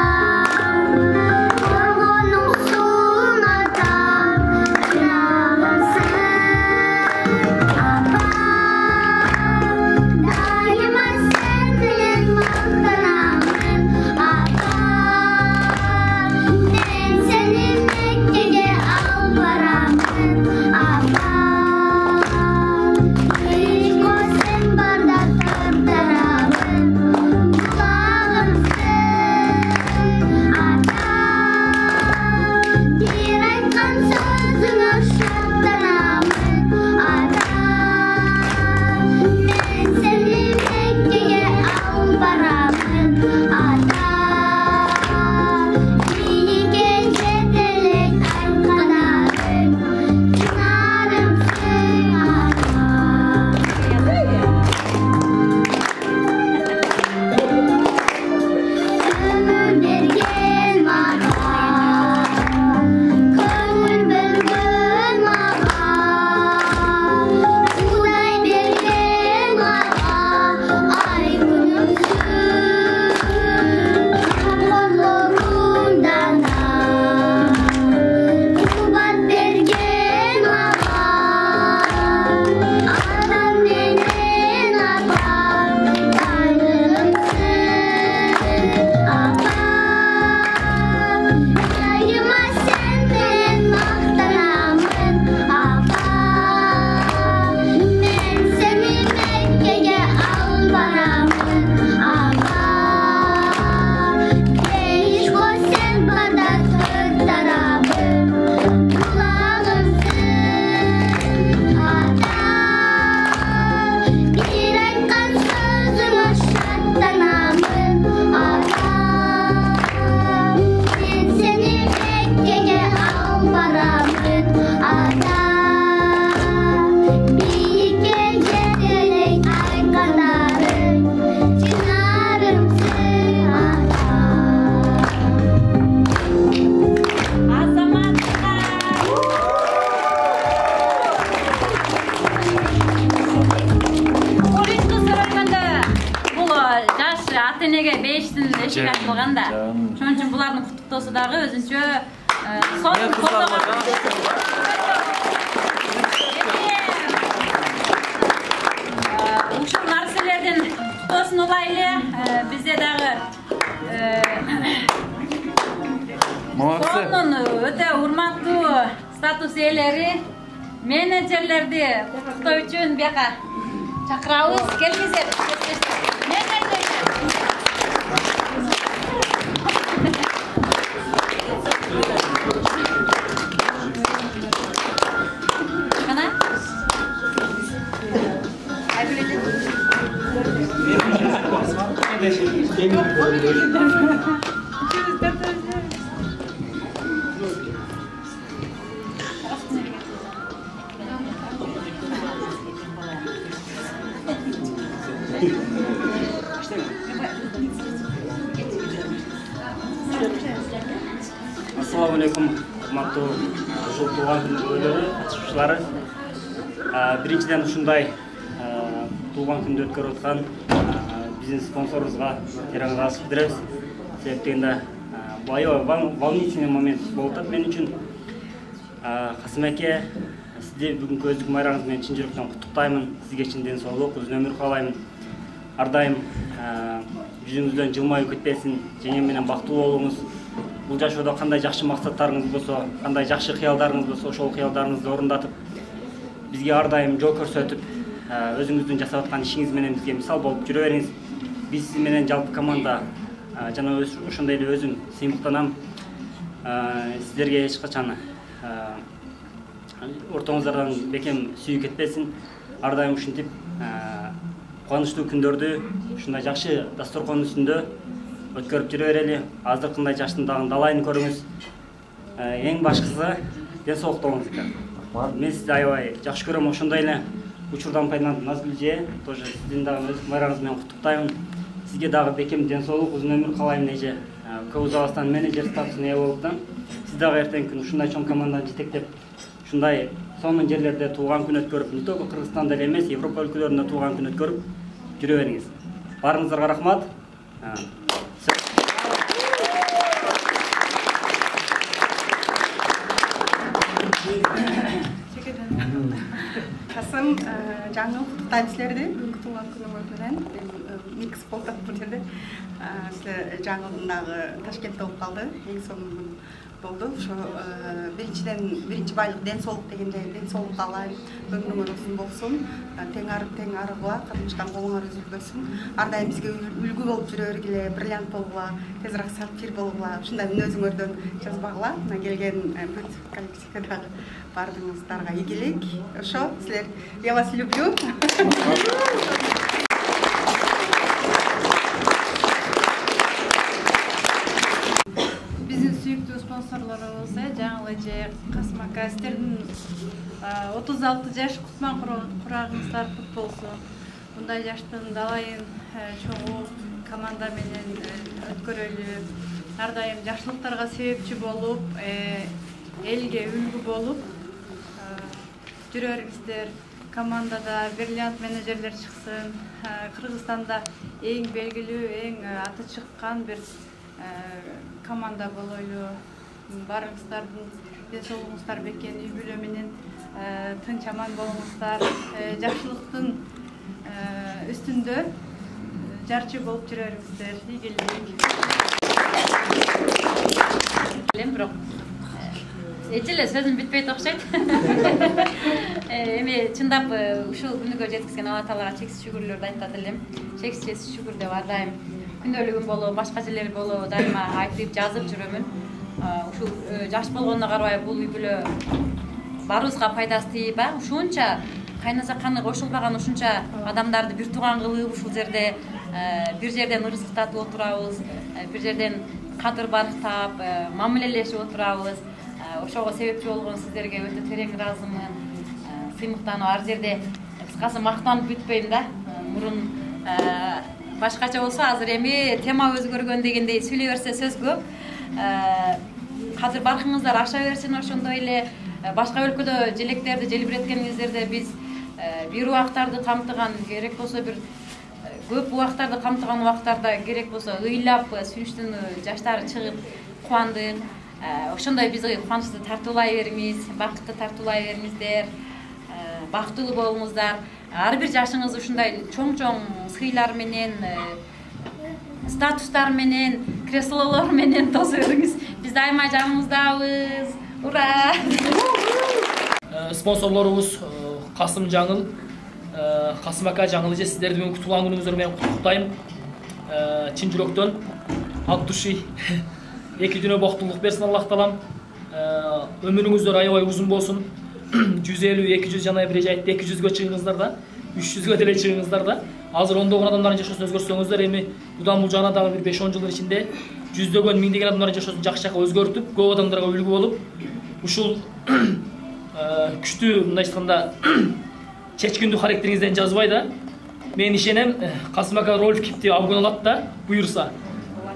бейиштин эшиги ачылган да. Ошон үчүн булардын куттуктоосу дагы өзүнчө сонун колдогон. Ушул нарселердин куттуктоосун улайлы. Бизде дагы сонун өтө урматтуу статус ээлери менеджерлерди куттуктоо үчүн бияка чакырабыз. Келиңиздер. Assalamu alaikum, урматтуу ушул туулган күн күнөөлөрү катышуучулары. Биринчиден ушундай туулган күндү өткөрүп аткан биздин спонсорубузга терең билдиребиз. Себеп дегенде бул аябай волнительный момент болуп атат мен үчүн. Касым аке, сизди бүгүнкү өздүк майрамыңыз менен чын жүрөктөн куттуктаймын. Сизге чын ден соолук, узун өмүр каалайм. Ар дайым жүзүңүздөн жылмаюу кетпесин, жеңем менен бактылуу болуңуз. Бул жашоодо кандай жакшы максаттарыңыз болсо, кандай жакшы кыялдарыңыз болсо, ошол кыялдарыңызды орундатып, бизге ар дайым жол көрсөтүп, өзүңүздүн жасап аткан ишиңиз менен бизге мисал болуп жүрө бериңиз. Биз сиз менен жалпы команда жана ошондой эле өзүм сыймыктанам. Сиздерге эч качан ортоңуздардан бекем сүйүү кетпесин. Ар дайым ушинтип кубанычтуу күндөрдү ушундай жакшы дасторкон үстүндө өткөрүп жүрө берели. Азыркындай жаштын дагы далайын көрүңүз. Эң башкысы ден соолуктугуңуз экен. Мен сизди аябай жакшы көрөм. Ошондой эле учурдан пайдаланып Назгүл эже, тоже сиздин дагы өз майрамыңыз менен куттуктаймын. Сизге дагы бекем ден соолук, узун өмүр каалайм эже. Көп узабастан менеджер статусуна ээ болуп да. Сиз дагы эртеңки күнү ушундай чоң команданы жетектеп, ушундай сонун жерлерде туулган күн өткөрүп, не только Кыргызстанда эле эмес, Европа өлкөлөрүндө туулган күн өткөрүп жүрө бериңиз. Баарыңыздарга рахмат. Касым, жаңы куттуктайм силерди бүгүнкү туулган күнүңүз менен. Микс болуп атат бул жерде. Силер жаңы Ташкентте болуп калды. Эң сонун күн болду. Ошо биринчи байлык ден соолук дегенде ден соолук каалайм. Өмүрүңөр узун болсун. Тең арыгыла, катнашкан колуңар үзүлбөсүн. Ар дайым бизге үлгү болуп жүрө бергиле, бриллиант болгула, тезирээк сапфир болгула. Ушундай мүнөзүңөрдөн жазбагыла. Мына келген бүт коллективге дагы баардыгыңыздарга ийгилик. Ошо, силер, я вас люблю. Спонсорлорубуз жаңы эже Касым ака, сиздердин 36 жаш кутман курагыңыздар кут болсун. Мындай жаштын далайын чогуу команда менен өткөрөлү. Ар дайым жакшылыктарга себепчи болуп, элге үлгү болуп жүрө бериңиздер. Командада бриллиант менеджерлер чыксын. Кыргызстанда эң белгилүү, эң аты чыккан бир команда болойлу. Баарыңыздардын ден соолугуңуздар бекем, үй бүлө менен тынч аман болуңуздар, жакшылыктын үстүндө жарчы болуп жүрө бериңиздер. Ийгилик. Бирок эч эле сөзүм бүтпөйт окшойт. Эми чындап ушул күнүгө жеткизген Алла Таалага чексиз шүгүрлөрдү айтат элем. Чексиз шүгүр деп ар дайым күндөлүгүм болобу, башка жерлер болобу дайыма айтып жазып жүрөмүн. Ушул жаш болгонуна карабай бул үй бүлө баарыбызга пайдасы тийип, ушунча кайнаса каны кошулбаган ушунча адамдарды бир тууган кылып ушул жерде бир жерден ырзыктатып отурабыз, бир жерден кадыр барктап, мамилелешип отурабыз. Ошого себепчи болгон сиздерге өтө терең ыраазымын. Сыймыктанып ар жерде кыскасы мактанып бүтпөйм да. Мурун башкача болсо азыр эми тема өзгөргөн дегендей сүйлөй берсе сөз көп. Кадыр баркыңыздар аша берсин. Ошондой эле башка өлкөдө желектерди желбиреткениңиздерде биз бир убактарды камтыган керек болсо бир көп убактарды камтыган убактарда керек болсо ыйлап сүйүнүчтөн жаштары чыгып кубандык. Ошондой бизге кубанычты тартуулай бериңиз, бакытты тартуулай бериңиздер, бактылуу болуңуздар. Ар бир жашыңыз ушундай чоң-чоң сыйлар менен, статустар менен, креслолор менен тосо бериңиз. Биз дайыма жаныңыздабыз. Ура! Спонсорлорубуз Касым Жаңыл, Касым ака, Жаңыл эже, сиздерди бүгүнкү туулган күнүңүздөр менен куттуктайм. Чын жүрөктөн от души эки дүнө боктулук берсин Аллах таалам. Өмүрүңүздөр аябай узун болсун. 150, 200 жана бир айтты 200гө чыгыңыздар да, 300гө деле чыгыңыздар да. Азыр ондогон адамдардын жашоосун өзгөртсөңүздөр, эми будан бул жана дагы бир 5-10 жылдын ичинде жүздөгөн, миңдеген адамдардын жашоосун жакшы-жакка өзгөртүп, көп адамдарга үлгү болуп, ушул күчтүү, мындай айтканда, чечкиндүү характериңизден жазбай да, мен ишенем, Касым ака роль кипти абгон алат да, буйрса.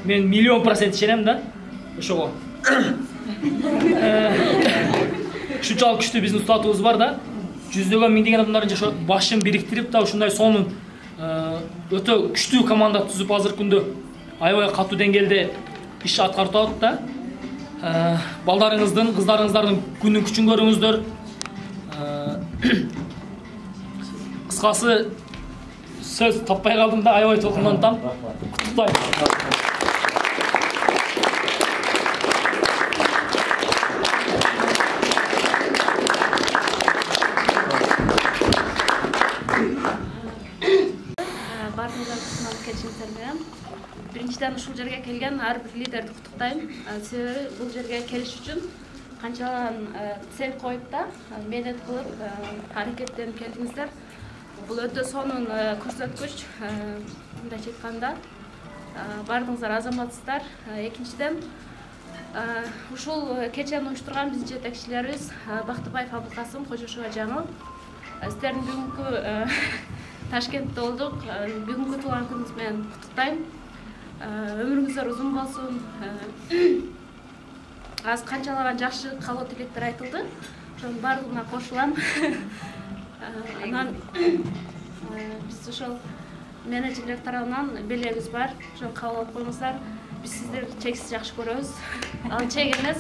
Мен 100% ишенем да, ошого. Ушунчалык күчтүү биздин устатыбыз бар да, жүздөгөн, миңдеген адамдардын жашоо башын бириктирип да, ушундай сонун өтө күчтүү команда түзүп азыркы күндө аябай катуу деңгээлде иш аткарып атат да. Балдарыңыздын, кыздарыңыздардын күнүн күчүн көрүңүздөр. Кыскасы сөз таппай калдым да, аябай толкундум. Куттуктайм. Биринчиден ушул жерге келген ар бир лидерди куттуктайм. Себеби бул жерге келиш үчүн канчалаган цель коюп да, менет кылып, аракеттенип келдиңиздер. Бул өтө сонун көрсөткүч. Мындайча айтканда, бардыңыздар азаматсыздар. Экинчиден, ушул кечени уюштурган биздин жетекчилерибиз Бактыбаев Абылкасым, Кожошова Жаңыл. Сиздердин бүгүнкү Ташкентте болдук. Бүгүнкү туулган күнүңүз менен куттуктайм. Өмүрүңүздөр узун болсун. Аз канчалаган жакшы каалоо тилектер айтылды. Ошонун баардыгына кошулам. Анан биз ошол менеджерлер тарабынан белегибиз бар. Ошону кабыл алып коюңуздар. Биз сиздерди чексиз жакшы көрөбүз. Ал чек эмес.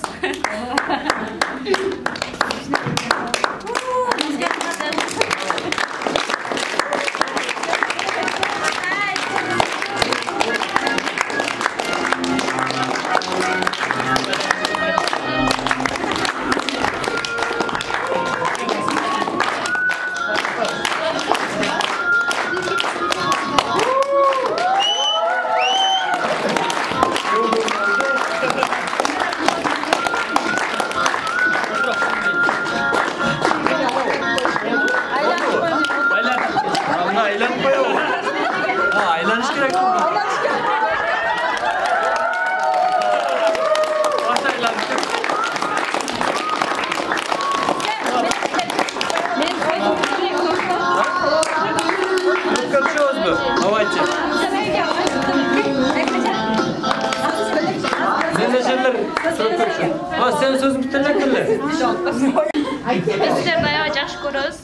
Сиздерди аябай жакшы көрөбүз.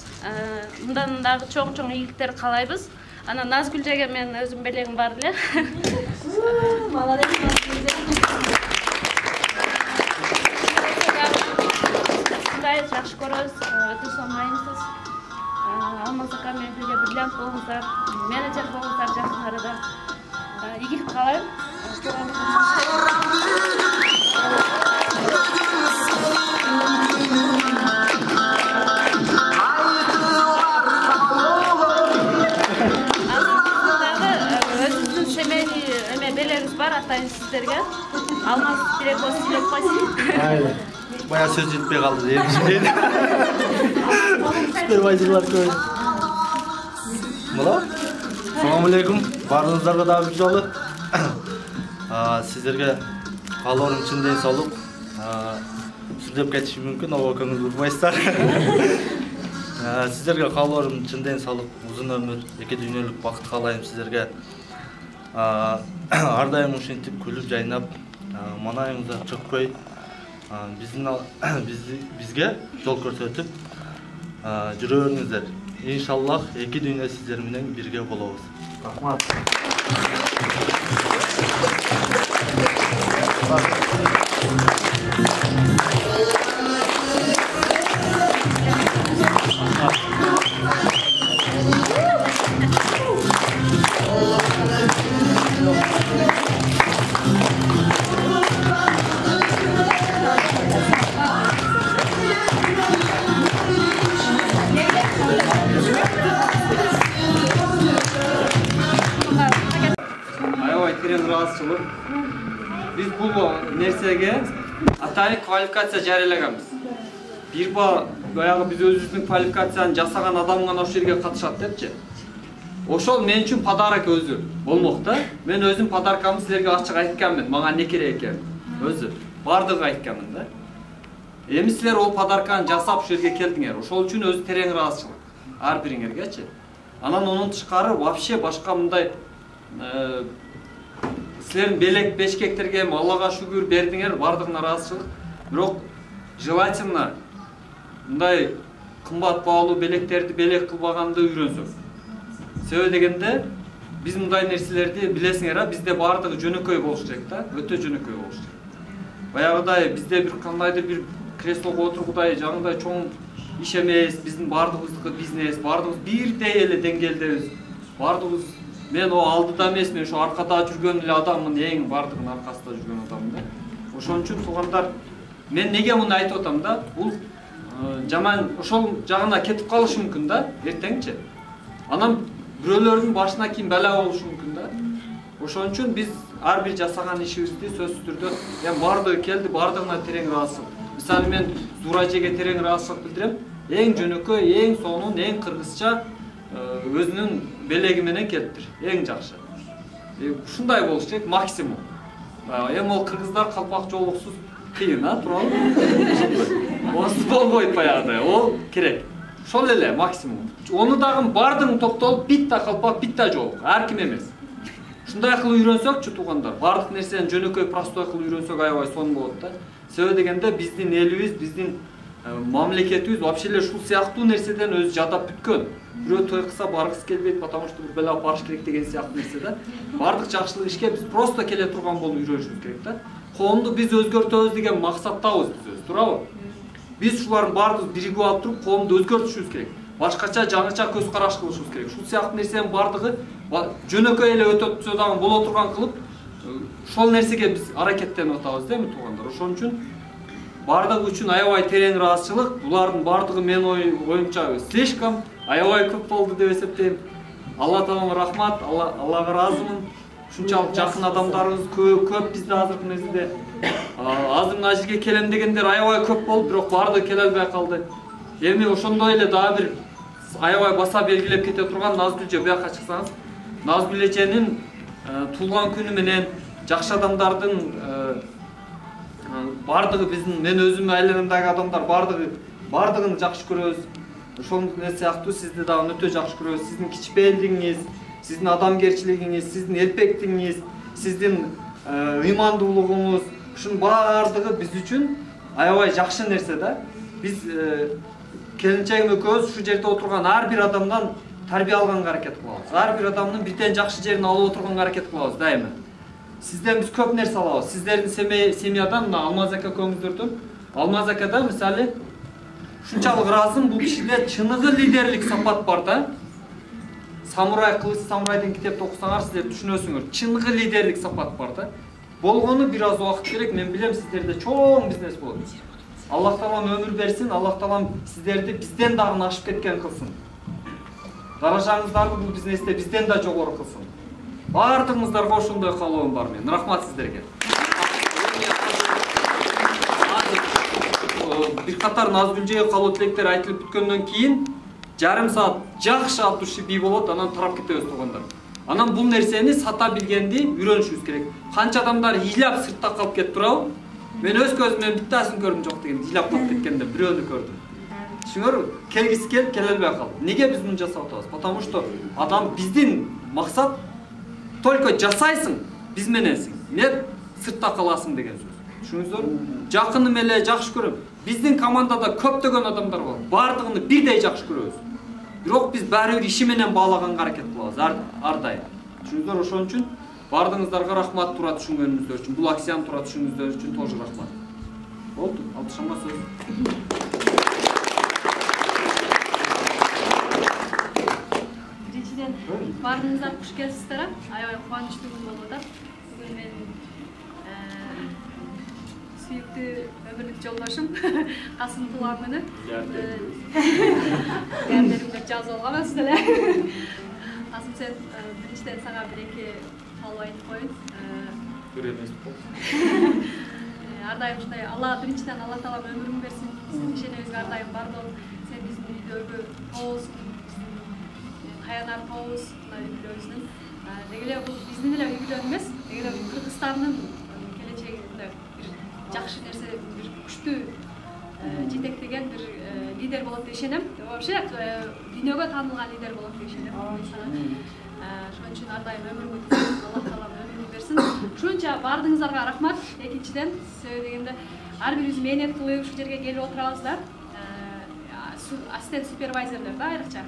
Мындан дагы чоң-чоң ийгиликтер каалайбыз. Анан Назгүл эжеге мен өзүм белегим бар эле. Мындай жакшы көрөбүз. Өтө сонун айымсыз. Алмаз ака менен бирге бриллиант болуңуздар, менеджер болуңуздар жакын арада. Ийгилик каалайм. Өзүбүздүн семейный белегибиз бар, атайын сиздерге. Алмаз бирок сөйлөп койсун. Бая сөз жетпей калды дейм. Супервайзерлар көп. Мына. Assalamu alaikum. Баарыңыздарга дагы бир жолу. Сиздерге каалоорум чын ден соолук. Сүйлөп кетишим мүмкүн, ого көңүл бурбайсыздар. Сиздерге каалоорум чын ден соолук, узун өмүр, эки дүйнөлүк бакыт каалайм сиздерге. Ар дайым ушинтип күлүп жайнап, манайыңыздар чөкпөй, бизге жол көрсөтүп жүрө бериңиздер. иншаллах эки дүйнө сиздер менен бирге болобуз. Рахмат. Ыраазычылык. Биз бул нерсеге атайын квалификация жарыялаганбыз. Бир баягы биз өзүбүздүн квалификацияны жасаган адам гана ошол жерге катышат депчи. Ошол мен үчүн подарок өзү болмок да. Мен өзүм подаркамды силерге ачык айтканмын, мага эмне керек экен. Өзү бардыгы айтканмын да. Эми силер ол подарканы жасап ошол жерге келдиңер. Ошол үчүн өзү терең ыраазычылык ар бириңергечи. Анан онун тышкары вообще башка мындай силердин белек бешкектерге Аллага шүгүр бердиңер, бардыгына ыраазычылык. Бирок желательно мындай кымбат баалуу белектерди белек кылбаганды үйрөнсөк. Себеби дегенде биз мындай нерселерди билесиңер, бизде бардыгы жөнөкөй болуш керек да, өтө жөнөкөй болуш керек. Баягыдай бизде бир кандайдыр бир креслого отургудай жаңыдай чоң иш эмес, биздин бардыгыбыздыкы бизнес, бардыгыбыз бирдей эле деңгээлдебиз. Бардыгыбыз мен о алдыда эмес, мен ошо аркада жүргөн эле адаммын, эң бардыгынын аркасында жүргөн адаммын да. Ошон үчүн туугандар, мен неге муну айтып атам да? Бул жаман ошол жагына кетип калышы мүмкүн да, эртеңчи. Анан бирөөлөрдүн башына кийин бала болушу мүмкүн да. Ошон үчүн биз ар бир жасаган ишибизди сөзсүз түрдө бардыгы келди, бардыгына терең ыраазычылык. Мисалы мен Зурajеге терең ыраазычылык билдирем. Эң жөнөкөй, эң сонун, эң кыргызча өзүнүн белеги менен келиптир. Эң жакшы. Ушундай болуш керек максимум. Эми ол кыргыздар калпак жоолуксуз кыйын, туурабы? Онсуз болбойт баягыдай. Ол керек. Ошол эле максимум. Ону дагы бардыгын топтолуп битта калпак, битта жоолук. Ар ким эмес. Ушундай кылып үйрөнсөкчү туугандар, бардык нерсени жөнөкөй простой кылып үйрөнсөк аябай сонун болот да. Себеби дегенде биздин элибиз, биздин мамлекетибиз вообще эле ушул сыяктуу нерседен өзү жадап бүткөн. Бирөө той кылса баргысы келбейт, потому что бир бала барыш керек деген сыяктуу нерсе да. Бардык жакшылык ишке биз просто келе турган болуп үйрөнүшүбүз керек да. Коомду биз өзгөртөбүз деген максаттабыз биз, туурабы? Биз ушулардын бардыгын биригип алып туруп коомду өзгөртүшүбүз керек. Башкача жаңыча көз караш кылышыбыз керек. Ушул сыяктуу нерсенин бардыгы жөнөкөй эле өтөп түшө дагы боло турган кылып, ошол нерсеге биз аракеттенип атабыз дейми туугандар. Ошон үчүн бардыгы үчүн аябай терең ыраазычылык. Булардын бардыгы мен оюмча слишком аябай көп болду деп эсептейм. Алла таалага рахмат, Аллага ыраазымын. Ушунчалык жакын адамдарыбыз көп бизде азыркы мезгилде. Азыр мына жерге келем дегендер аябай көп болду, бирок бардыгы келе албай калды. Эми ошондой эле дагы бир аябай баса белгилеп кете турган Назгүлже, буяка чыксаңыз. Назгүлженин туулган күнү менен жакшы адамдардын бардыгы биздин, мен өзүм айланамдагы адамдар бардыгын жакшы көрөбүз. Ошол сыяктуу сизди дагы өтө жакшы көрөбүз. Сиздин кичпелдигиңиз, сиздин адамгерчилигиңиз, сиздин эрпектигиңиз, сиздин ыймандуулугуңуз, ушунун бардыгы биз үчүн аябай жакшы нерсе да. Биз келинчегим экөөбүз ушу жерде отурган ар бир адамдан тарбия алганга аракет кылабыз. Ар бир адамдын бирден жакшы жерин алып отурганга аракет кылабыз дайыма. Сизден биз көп нерсе алабыз. Сиздердин семьядан, мына Алмаз ака көңүлдөрдөн, Алмаз акада мисалы ушунчалык ыраазым, бул кишиде чыныгы лидерлик сапат бар да. Самурай кылыч самурайдын китепти окусаңар сиздер түшүнөсүңөр. Чыныгы лидерлик сапат бар да. Болгону бир аз убакыт керек, мен билем сиздерде чоң бизнес болот. Аллах таалам өмүр берсин, Аллах таалам сиздерди бизден дагы ашып кеткен кылсын. Даражаңыздарды бул бизнесте бизден да жогору кылсын. Бардыгыңыздарга ошондой каалоом бар мен. Рахмат сиздерге. Бир катар Назгүлжеге каалоо тилектер айтылып бүткөндөн кийин жарым саат жакшы от души бий болот, анан тарап кетебиз туугандар. Анан бул нерсени сата билгенди үйрөнүшүбүз керек. Канча адамдар ыйлап сыртта калып кетип турабы? Мен өз көзүм менен биттасын көрдүм жок деген, ыйлап калып кеткенде бирөөнү көрдүм. Түшүңөр, келгиси келип келе албай калды. Неге биз муну жасап атабыз? Потому что адам биздин максат только жасайсың, биз мененсиң. Не сыртта каласың деген сөз. Түшүңүздөрбү? Жакыным эле жакшы көрөм. Биздин командада көптөгөн адамдар бар. Бардыгын бирдей жакшы көрөбүз. Бирок биз баары бир иши менен баалаганга аракет кылабыз ар дайым. Түшүндүңүздөр, ошон үчүн бардыгыңыздарга рахмат, туура түшүнгөнүңүздөр үчүн, бул акцияны туура түшүнгөнүңүздөр үчүн тоже рахмат. Болду, Алтышанга сөз. Биринчиден баарыңыздар куш келипсиздер. Аябай кубанычтуу күн болуп атат. Бүгүн менин сүйүктүү өмүрлүк жолдошум Касым туулган күнү. Кандерим деп жазып алганбыз деле. Касым, сен биринчиден сага бир-эки салуу айтып коеюн. Көрөмүз болсун. Ар дайым ушундай биринчиден Алла таалам өмүрүң берсин. Биздин ишенебизге ар дайым бар бол. Сен биздин үйдөгү тоосуң, каянар тообуз, мына үйлөрүбүздүн. Деги эле бул биздин эле үйлөр эмес, деги эле Кыргызстандын келечегинде бир жакшы нерсе, бир күчтүү жетектеген бир лидер болот деп ишенем. Вообще дүйнөгө таанылган лидер болот деп ишенем. Ошон үчүн ар дайым өмүрүңүз Алла таалам өмүрүн берсин. Ушунча бардыгыңыздарга рахмат. Экинчиден, себеби дегенде ар бирибиз мээнет кылып ушул жерге келип отурабыз да. Ассистент супервайзерлер да айрыкча.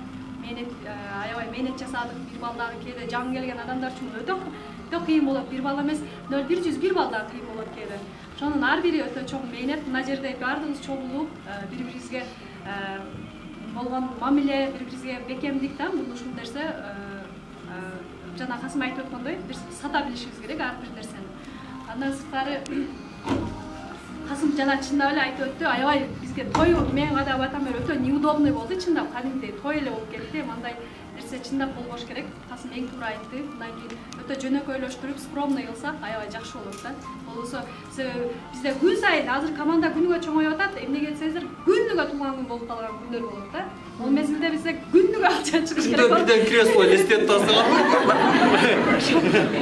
Аябай мээнет жасадык. Бир балдагы кээде жаңы келген адамдар үчүн өтө кыйын болот. Бир балл эмес, 0,101 балдагы кыйын болот кээде. Ошонун ар бири өтө чоң мээнет. Мына жерде баардыгыбыз чогулуп, бири-бирибизге болгон мамиле, бири-бирибизге бекемдик да, бул ушул нерсе жана Касым айтып өткөндөй, бир сата билишибиз керек ар бир нерсени. Андан сырткары Касым жана чындап эле айтып өттү, аябай бизге той мен кадап атам өтө неудобный болду, чындап кадимдей той эле болуп кетти. Мындай нерсе чындап болбош керек. Касым эң туура айтты. Мындан кийин өтө жөнөкөйлөштүрүп, скромный кылсак аябай жакшы болот да. Болбосо бизде күн сайын азыр команда күнүгө чоңоюп атат. Эмнеге десеңиздер, күнүгө туулган күн болуп калган күндөр болот да. Ол мезгилде бизде күнүгө акча чыгыш керек болот. Бирден кресло элестетип тастаган.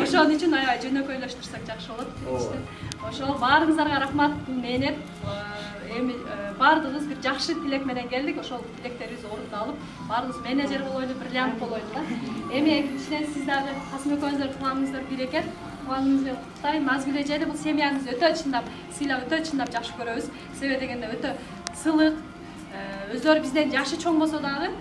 Ошон үчүн аябай жөнөкөйлөштүрсөк жакшы болот. Ошол баарыңыздарга рахмат, бул мээнет. Эми баардыгыбыз бир жакшы тилек менен келдик. Ошол тилектерибиз орундалып, баарыбыз менеджер болойлу, бриллиант болойлу да. Эми экинчиден сиз дагы Касым экөөңүздөр туулганыңыздар бир экен. Туулганыңыз менен куттуктайм. Назгүл эжени бул семьяңызды өтө чындап сыйлап, өтө чындап жакшы көрөбүз. Себеби дегенде өтө сылык, өздөрү бизден жашы чоң болсо дагы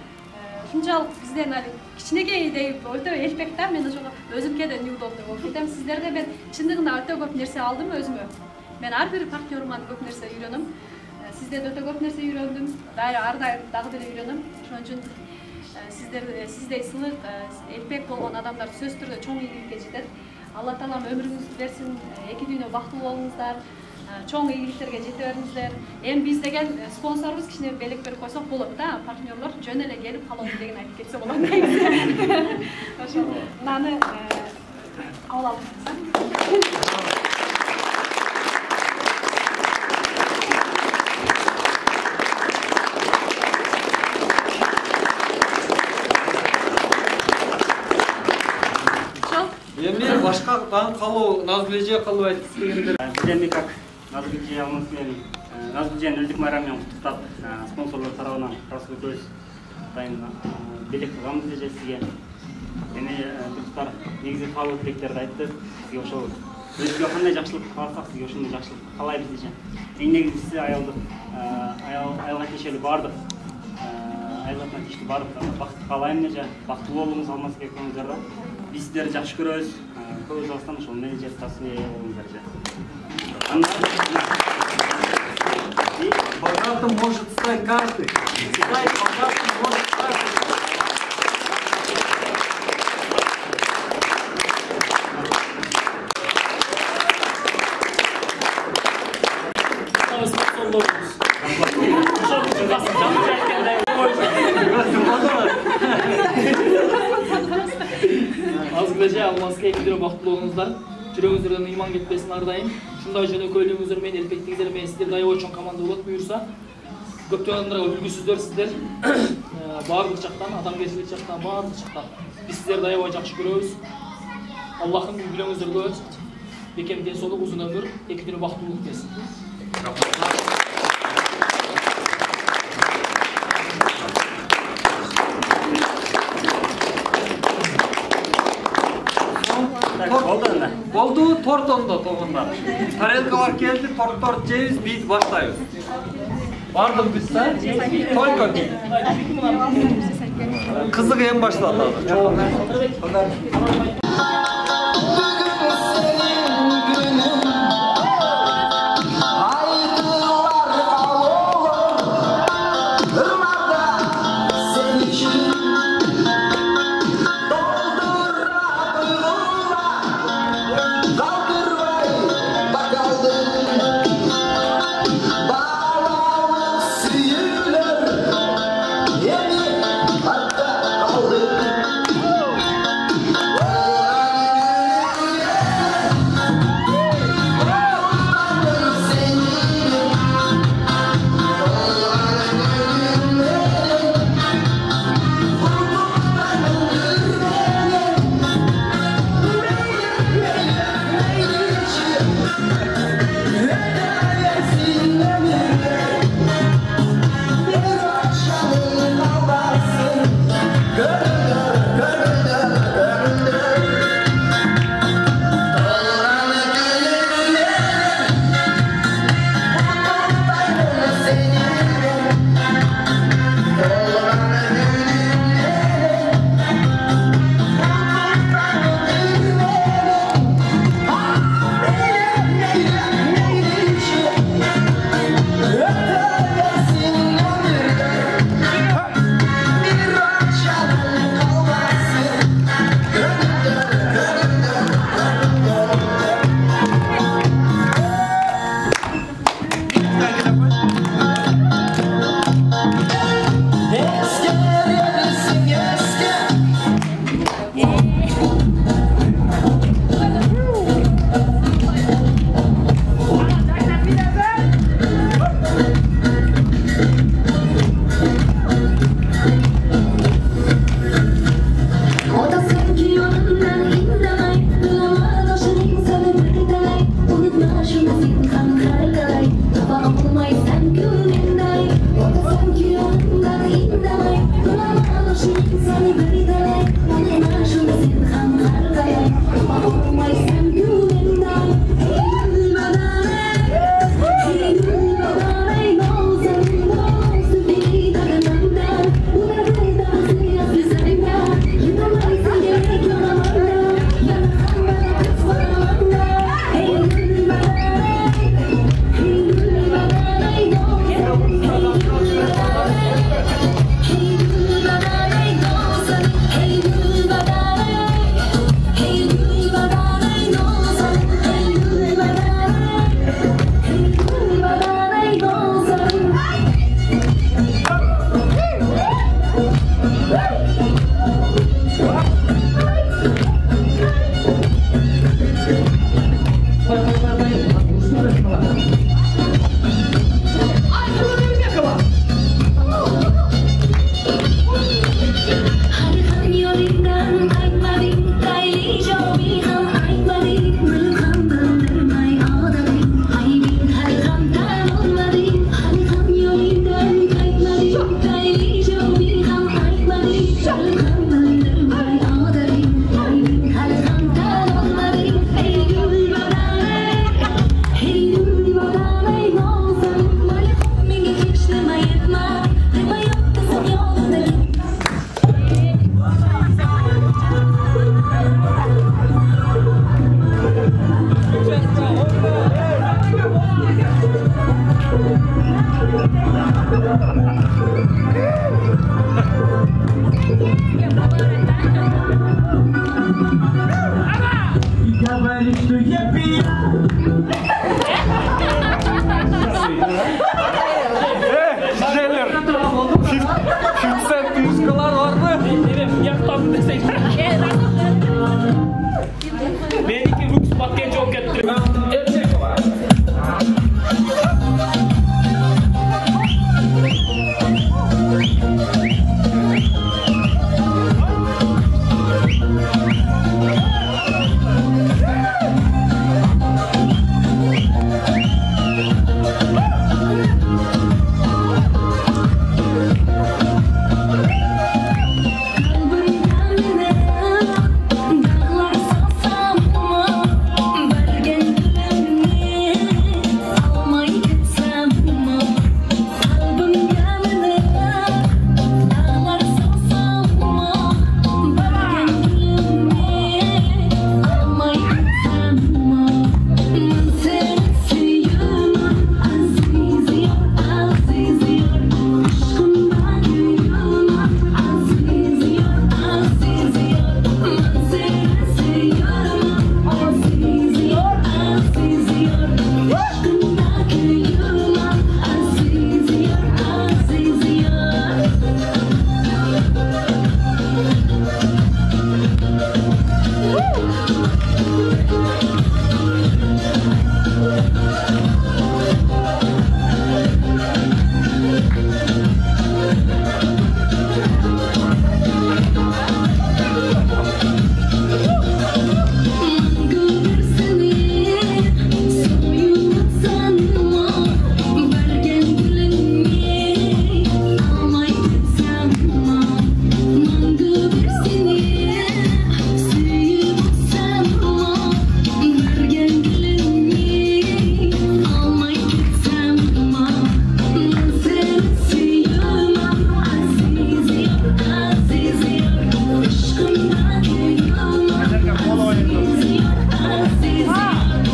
ушунчалык бизден кичинекей дейт, өтө элпек да. Мен ошого өзүм кээде неудобный болуп кетем. Сиздерде мен чындыгында өтө көп нерсе алдым өзүмө. Мен ар бир партнеруман көп нерсе үйрөнөм. Сиздерден өтө көп нерсе үйрөндүм. Ар дайым дагы деле үйрөнөм. Ошон үчүн сиздей сылык, элпек болгон адамдар сөзсүз түрдө чоң ийгиликке жетет. Алла таалам өмүрүңүздү берсин. Эки дүйнө бактылуу болуңуздар. Чоң ийгиликтерге жете бериңиздер. Эми биз деген спонсорубуз кичине белек берип койсок болот да. Партнерлор жөн эле келип калат деген айтып кетсе болот негизи. Ошол мынаны кабыл алыңыздар. Эми башкадан калуу, Назгүл эже калуу айтып келгендер. Эми как Назгүл эже алмасын, Назгүл эжени Өлдүк майрам менен куттуктап, спонсорлор тарабынан расыл көз дайын белек кылганбыз эже сизге. Эми достор негизи каалоо тилектерди айтты. Сизге ошол өзгө кандай жакшылык кааласак, сизге ошондой жакшылык каалайбыз эже. Эң негизгиси аялга тиешелүү баардык айлатына тиешелүү баардык бакыт каалайм эже. Бактылуу болуңуз, Алмаз экөөңүздөр да. Биз сиздерди жакшы көрөбүз. Көп Казакстан ошол менеджер статусуна ээ болуңуздар эже. Богатым может стать каждый. Богатым может стать. Назгүл эже, Алмазга эки дүйнө бактылуу болуңуздар. Жүрөгүңүздөрдөн ыйман кетпесин ар дайым. Ушундай жөнөкөйлүгүңүздөр менен, элпектигиңиздер менен сиздер аябай чоң команда болот буюрса. Көптөгөн адамдарга үлгүсүздөр сиздер. Баардык жактан, адамгерчилик жактан, баардык жактан биз сиздерди аябай жакшы көрөбүз. Аллахым үй бүлөңүздөргө бекем ден соолук, узун өмүр, эки дүйнө бактылуулук берсин. Болду, торт ондо тогундар. Тарелкалар келди, торттор жейбиз, бийди баштайбыз. Бардым биз да? Только бий. Kızık en başta atadı.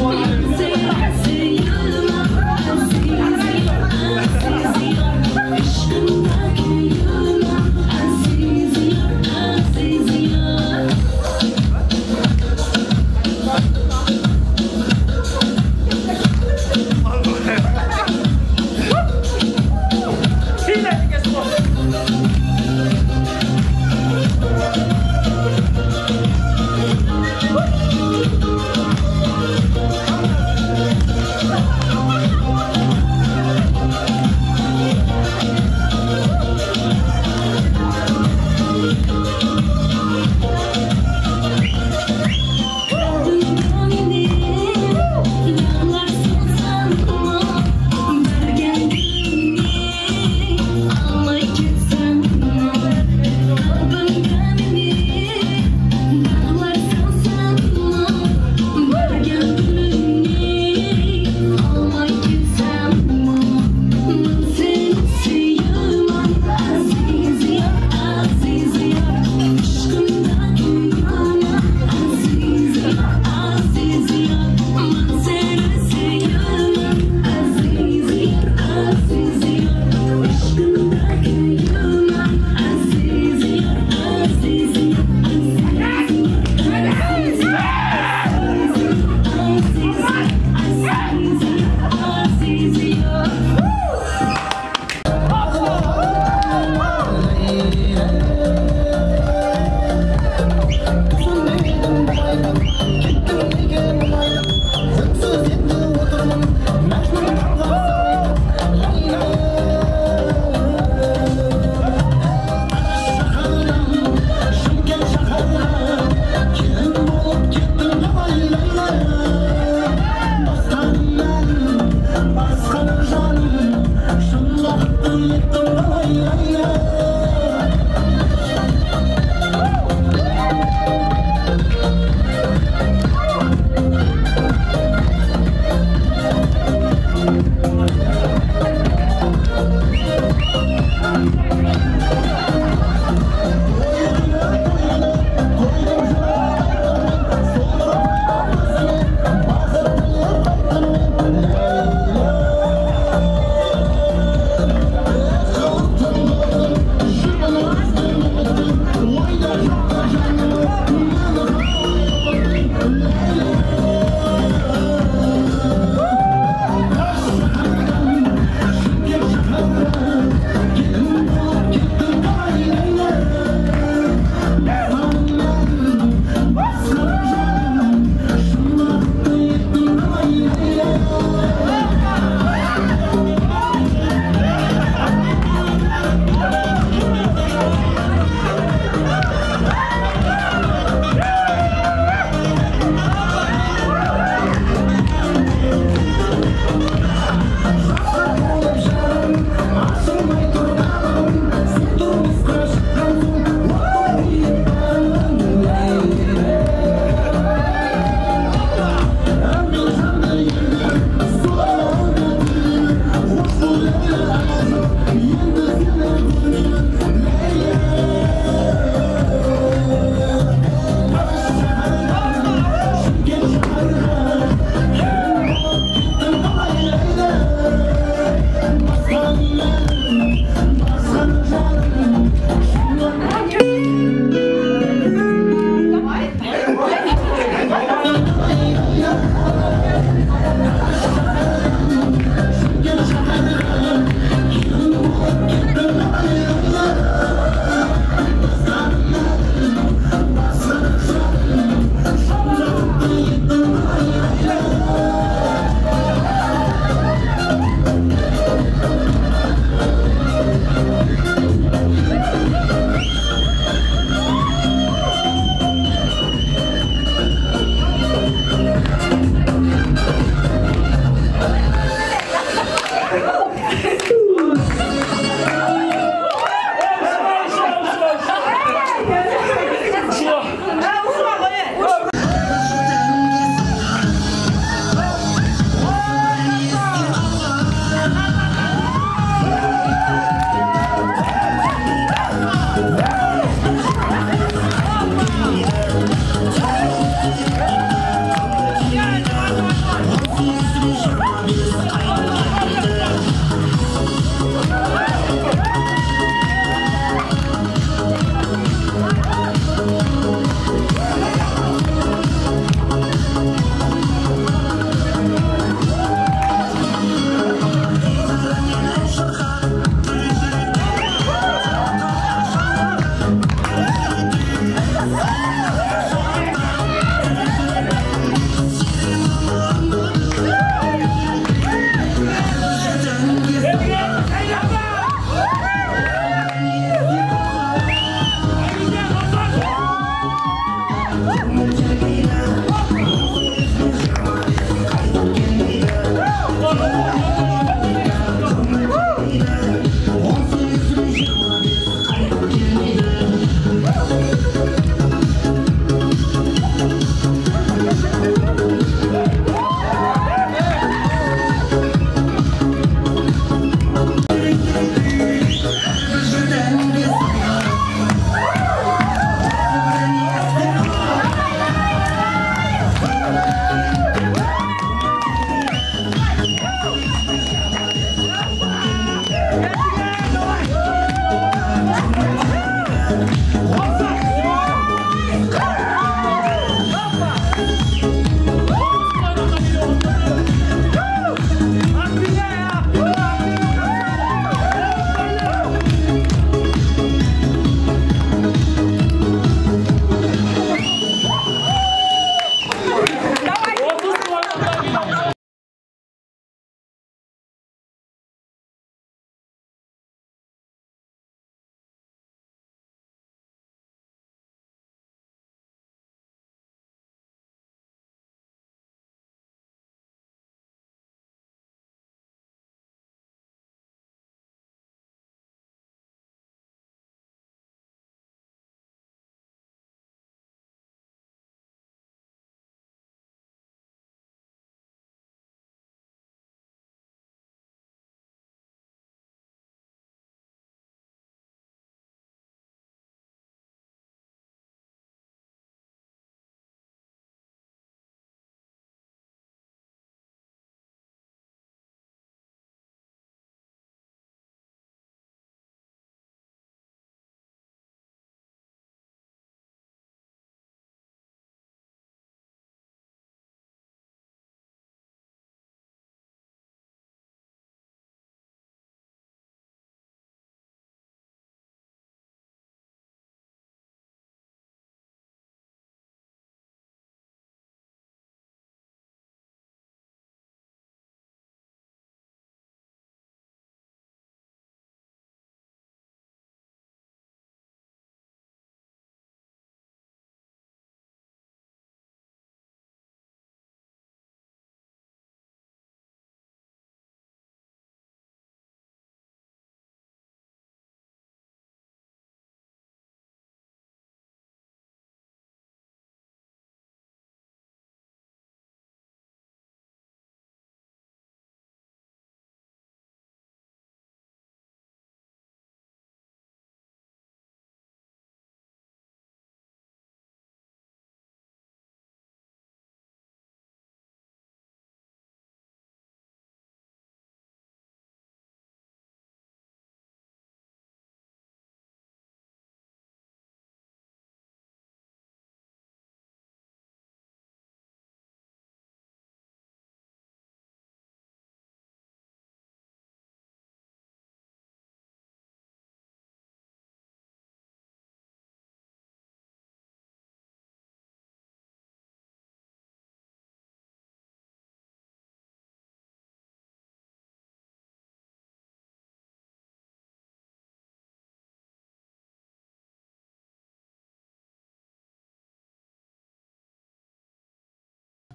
Sen